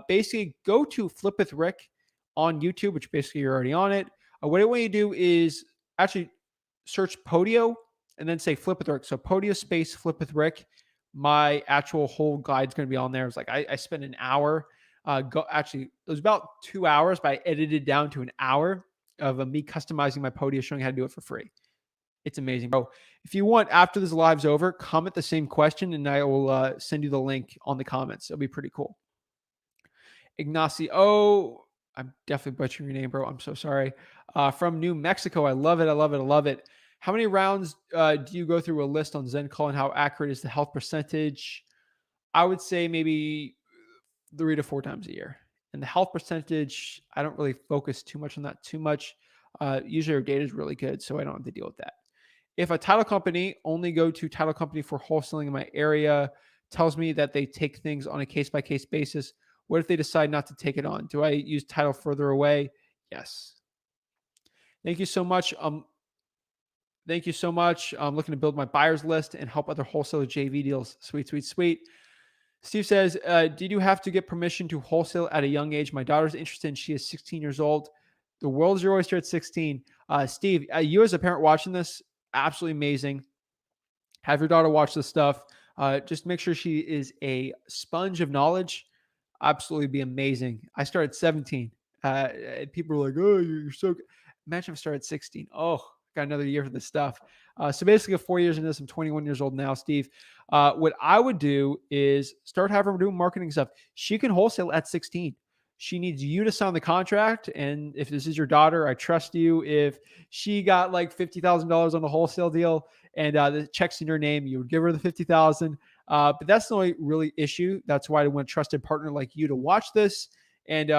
Basically, go to Flip with Rick on YouTube, which basically you're already on it. What I want you to do is actually search Podio and then say Flip with Rick. So Podio space Flip with Rick. My actual whole guide's going to be on there. It's like I spent an hour. Actually, it was about 2 hours, but I edited down to an hour of me customizing my Podio, showing how to do it for free. It's amazing, bro. If you want, after this live's over, comment the same question and I will send you the link on the comments. It'll be pretty cool. Ignacio, I'm definitely butchering your name, bro. I'm so sorry. From New Mexico. I love it. I love it. I love it. How many rounds do you go through a list on ZenCall and how accurate is the health percentage? I would say maybe 3 to 4 times a year. And the health percentage, I don't really focus too much on that too much. Usually our data is really good, so I don't have to deal with that. If a title company, only go to title company for wholesaling in my area, tells me that they take things on a case-by-case basis, what if they decide not to take it on? Do I use title further away? Yes. Thank you so much. Thank you so much. I'm looking to build my buyers list and help other wholesaler JV deals. Sweet, sweet, sweet. Steve says, did you have to get permission to wholesale at a young age? My daughter's interested and she is 16 years old. The world's your oyster at 16. Steve, you as a parent watching this, absolutely amazing. Have your daughter watch this stuff. Just make sure she is a sponge of knowledge. Absolutely be amazing. I started 17. People are like, oh, you're so good. Imagine if I started 16. Oh, got another year for this stuff. So basically, 4 years into this, I'm 21 years old now, Steve. What I would do is start having her do marketing stuff. She can wholesale at 16. She needs you to sign the contract. And if this is your daughter, I trust you. If she got like $50,000 on the wholesale deal and the check's in your name, you would give her the 50,000. But that's the only really issue. That's why I want a trusted partner like you to watch this. And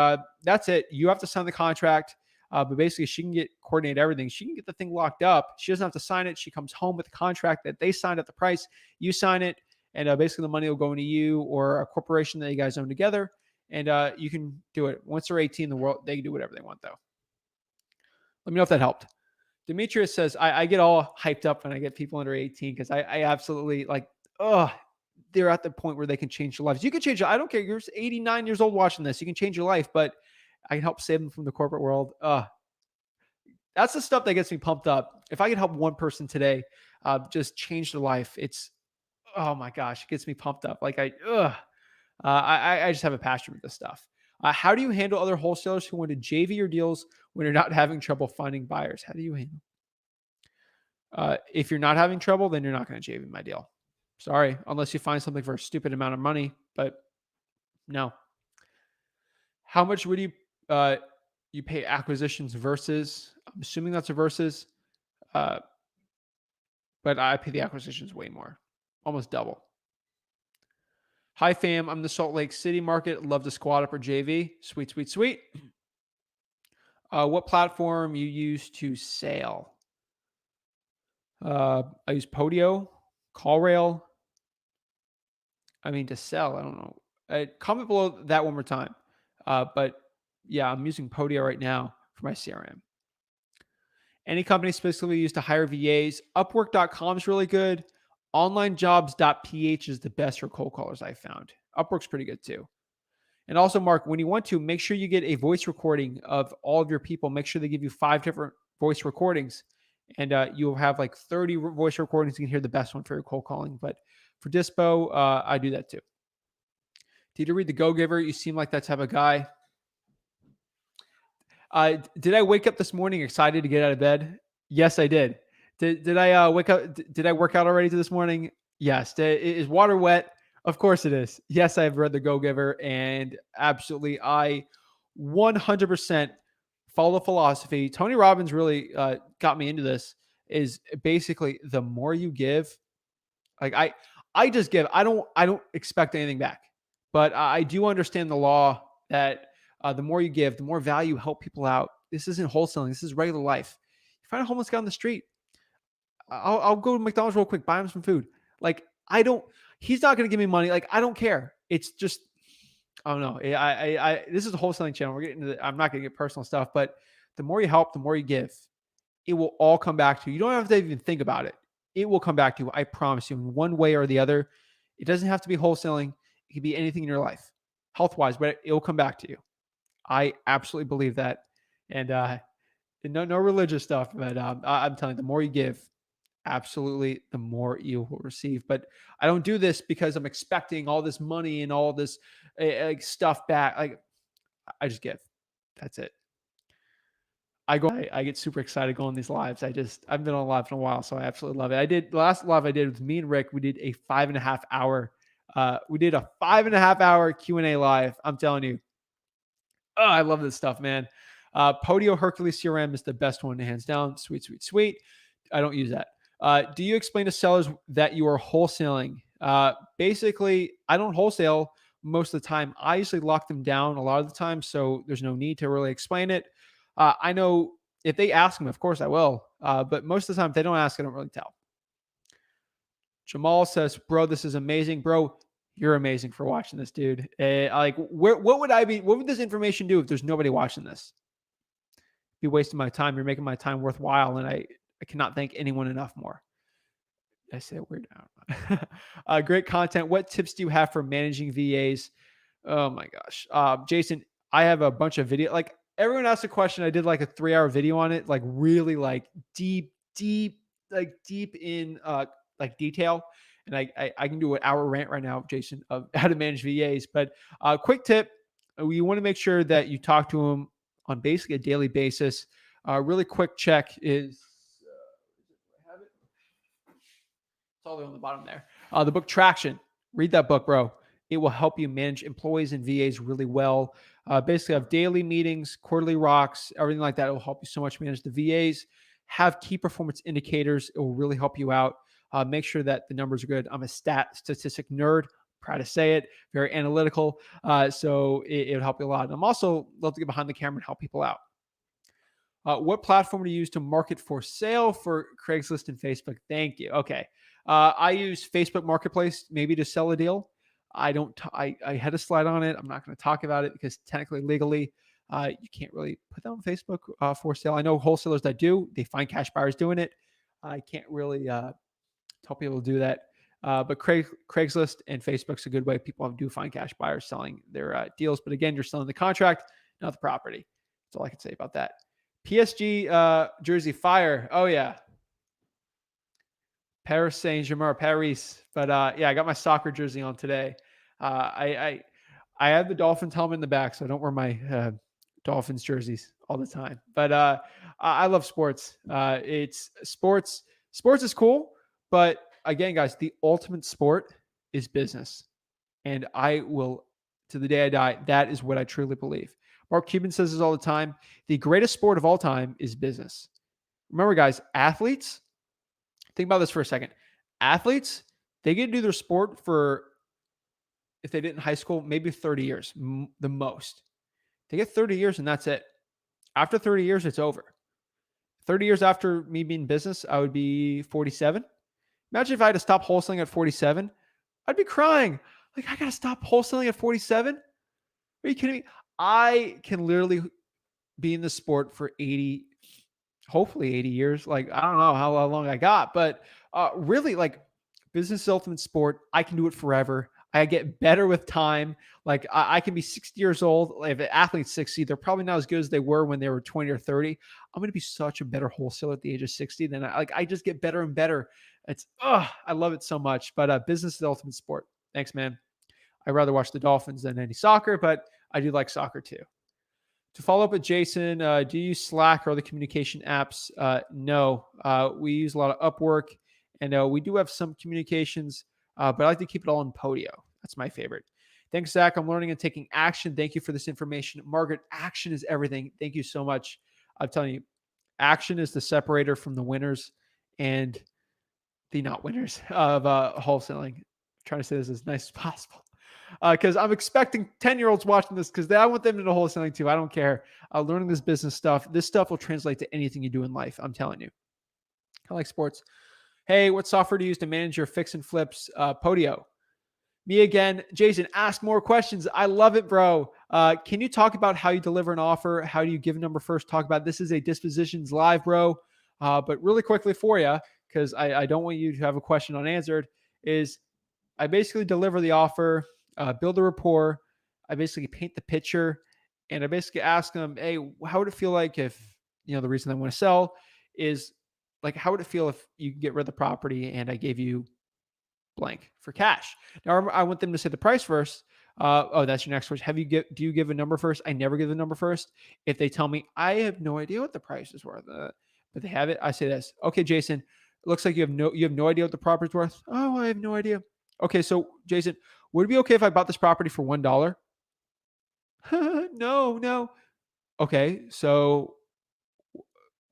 that's it. You have to sign the contract. But basically, she can coordinate everything. She can get the thing locked up. She doesn't have to sign it. She comes home with the contract that they signed at the price. You sign it, and basically the money will go into you or a corporation that you guys own together. And you can do it. Once they're 18, the world they can do whatever they want, though. Let me know if that helped. Demetrius says, I get all hyped up when I get people under 18 because I absolutely like, they're at the point where they can change their lives. You can change. I don't care. You're 89 years old watching this. You can change your life, but I can help save them from the corporate world. That's the stuff that gets me pumped up. If I could help one person today, just change their life, oh my gosh, it gets me pumped up. Like I just have a passion for this stuff. How do you handle other wholesalers who want to JV your deals when you're not having trouble finding buyers? How do you handle? If you're not having trouble, then you're not going to JV my deal. Sorry, unless you find something for a stupid amount of money, but no. How much would you pay acquisitions versus? I'm assuming that's a versus, but I pay the acquisitions way more, almost double. Hi fam, I'm the Salt Lake City market. Love to squat up or JV. Sweet, sweet, sweet. What platform you use to sell? I use Podio, CallRail. To sell, I don't know. Comment below that one more time. But yeah, I'm using Podio right now for my CRM. Any company specifically used to hire VAs. Upwork.com is really good. Onlinejobs.ph is the best for cold callers I've found. Upwork's pretty good too. And also, Mark, when you want to, make sure you get a voice recording of all of your people. Make sure they give you 5 different voice recordings. And you'll have like 30 voice recordings. You can hear the best one for your cold calling. But for Dispo, I do that too. Did you read The Go-Giver? You seem like that type of guy. Did I wake up this morning excited to get out of bed? Yes, I did. Did I wake up? Did I work out already this morning? Yes. Is water wet? Of course it is. Yes, I've read The Go-Giver, and absolutely, I 100% follow the philosophy. Tony Robbins really got me into this. Is basically the more you give, like I just give. I don't expect anything back, but I do understand the law that the more you give, the more value you help people out. This isn't wholesaling. This is regular life. You find a homeless guy on the street, I'll go to McDonald's real quick, buy him some food. Like he's not going to give me money. Like I don't care. It's just, I don't know. This is a wholesaling channel. We're getting into I'm not going to get personal stuff, but the more you help, the more you give, it will all come back to you. You don't have to even think about it. It will come back to you. I promise you, in one way or the other. It doesn't have to be wholesaling. It could be anything in your life, health-wise, but it will come back to you. I absolutely believe that. And no religious stuff, but I'm telling you, the more you give, absolutely, the more you will receive. But I don't do this because I'm expecting all this money and all this stuff back. Like I just give. That's it. I get super excited going on these lives. I've been on live for a while, so I absolutely love it. The last live I did with me and Rick, we did a 5.5 hour. We did a 5.5 hour Q&A live. I'm telling you, I love this stuff, man. Podio Hercules CRM is the best one, hands down. Sweet, sweet, sweet. I don't use that. Do you explain to sellers that you are wholesaling? Basically, I don't wholesale most of the time. I usually lock them down a lot of the time, so there's no need to really explain it. I know if they ask me, of course I will. But most of the time, if they don't ask, I don't really tell. Jamal says, bro, this is amazing. Bro, you're amazing for watching this, dude. What would this information do if there's nobody watching this? Be wasting my time. You're making my time worthwhile. And I cannot thank anyone enough more. Did I say it weird? Great content. What tips do you have for managing VAs? Oh my gosh. Jason, I have a bunch of video. Like everyone asked a question. I did like a 3-hour video on it, like really like deep in like detail. And I can do an hour rant right now, Jason, of how to manage VAs. But quick tip, you want to make sure that you talk to them on basically a daily basis. Really quick check is, It's all the way on the bottom there. The book Traction. Read that book, bro. It will help you manage employees and VAs really well. Basically, have daily meetings, quarterly rocks, everything like that. It will help you so much manage the VAs. Have key performance indicators. It will really help you out. Make sure that the numbers are good. I'm a statistic nerd. Proud to say it. Very analytical. So it would help you a lot. And I'm also love to get behind the camera and help people out. What platform do you use to market for sale for Craigslist and Facebook? Thank you. Okay. I use Facebook Marketplace maybe to sell a deal. I don't, I had a slide on it. I'm not going to talk about it because technically, legally, you can't really put that on Facebook for sale. I know wholesalers that do, they find cash buyers doing it. I can't really tell people to do that. But Craigslist and Facebook's a good way. People do find cash buyers selling their deals. But again, you're selling the contract, not the property. That's all I can say about that. PSG jersey fire. Oh yeah. Paris Saint-Germain, Paris. But yeah, I got my soccer jersey on today. I have the Dolphins helmet in the back, so I don't wear my Dolphins jerseys all the time. But I love sports. It's sports. Sports is cool, but again, guys, the ultimate sport is business, and I will, to the day I die, that is what I truly believe. Mark Cuban says this all the time. The greatest sport of all time is business. Remember, guys, athletes, think about this for a second. Athletes, they get to do their sport for, if they did in high school, maybe 30 years, the most. They get 30 years and that's it. After 30 years, it's over. 30 years after me being in business, I would be 47. Imagine if I had to stop wholesaling at 47. I'd be crying. Like, I got to stop wholesaling at 47? Are you kidding me? I can literally be in the sport for 80, hopefully 80 years. Like, I don't know how long I got, but really, like, business is the ultimate sport. I can do it forever. I get better with time. Like, I can be 60 years old. If an athlete's 60, they're probably not as good as they were when they were 20 or 30. I'm going to be such a better wholesaler at the age of 60. Then I just get better and better. I love it so much. But business is the ultimate sport. Thanks, man. I'd rather watch the Dolphins than any soccer, but I do like soccer too. To follow up with Jason, do you use Slack or other communication apps? No, we use a lot of Upwork, and we do have some communications, but I like to keep it all in Podio. That's my favorite. Thanks, Zach. I'm learning and taking action. Thank you for this information. Margaret, action is everything. Thank you so much. I'm telling you, action is the separator from the winners and the not winners of wholesaling. I'm trying to say this as nice as possible. Because I'm expecting 10-year-olds watching this because I want them into wholesaling too. I don't care. Learning this business stuff, this stuff will translate to anything you do in life. I'm telling you. I like sports. Hey, what software do you use to manage your fix and flips? Podio. Me again. Jason, ask more questions. I love it, bro. Can you talk about how you deliver an offer? How do you give a number first? Talk about this is a dispositions live, bro. But really quickly for you, because I don't want you to have a question unanswered, is I basically deliver the offer, build a rapport. I basically paint the picture, and I basically ask them, hey, how would it feel like if, the reason I want to sell is like, how would it feel if you get rid of the property and I gave you blank for cash? Now, I want them to say the price first. That's your next question. Do you give a number first? I never give the number first. If they tell me, I have no idea what the price is worth, but they have it, I say this. Okay, Jason, it looks like you have no idea what the property's worth. Oh, I have no idea. Okay, so Jason, would it be okay if I bought this property for $1? No. Okay, so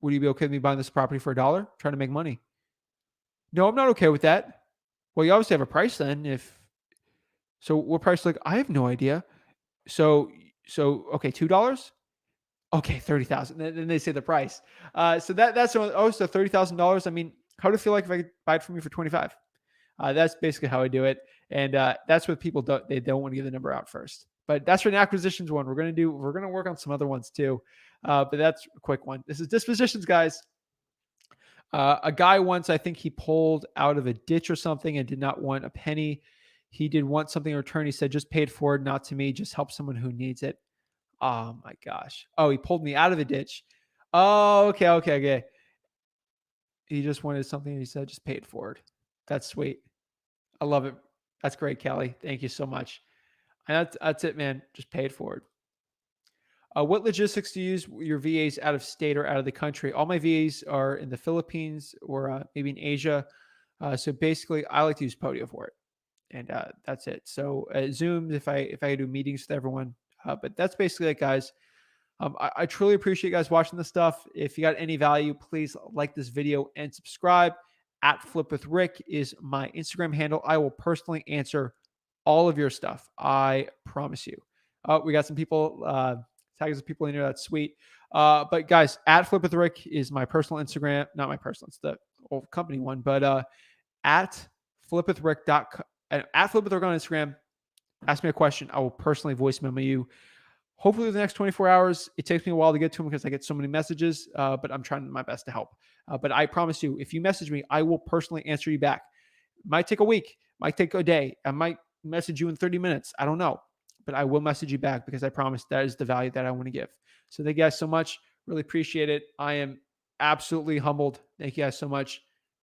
would you be okay with me buying this property for $1? Trying to make money. No, I'm not okay with that. Well, you obviously have a price then. So what price? Like, I have no idea. So okay, $2. Okay, 30,000. Then they say the price. So that's so $30,000. I mean, how would it feel like if I could buy it from you for 25? That's basically how I do it, and that's what people don't. They don't want to give the number out first. But that's for an acquisitions one. We're gonna work on some other ones too, but that's a quick one. This is dispositions, guys. A guy once, I think he pulled out of a ditch or something and did not want a penny. He did want something in return. He said, "Just paid for it, not to me. Just help someone who needs it." Oh my gosh! Oh, he pulled me out of a ditch. Oh, okay. He just wanted something. And he said, "Just paid for it." That's sweet. I love it. That's great, Kelly. Thank you so much. And that's it, man. Just pay it forward. What logistics do you use your VAs out of state or out of the country? All my VAs are in the Philippines or maybe in Asia. So basically, I like to use Podio for it, and that's it. So Zoom, if I do meetings with everyone, but that's basically it, guys. I truly appreciate you guys watching this stuff. If you got any value, please like this video and subscribe. At Flip with Rick is my Instagram handle. I will personally answer all of your stuff. I promise you. We got some people, tags of people in here. That's sweet. But guys, at Flip with Rick is my personal Instagram. Not my personal, it's the old company one. But at flipwithrick.com, at Flip with Rick on Instagram, ask me a question. I will personally voice memo you. Hopefully, the next 24 hours. It takes me a while to get to them because I get so many messages, but I'm trying my best to help. But I promise you, if you message me, I will personally answer you back. Might take a week, might take a day. I might message you in 30 minutes. I don't know, but I will message you back because I promise that is the value that I want to give. So thank you guys so much. Really appreciate it. I am absolutely humbled. Thank you guys so much.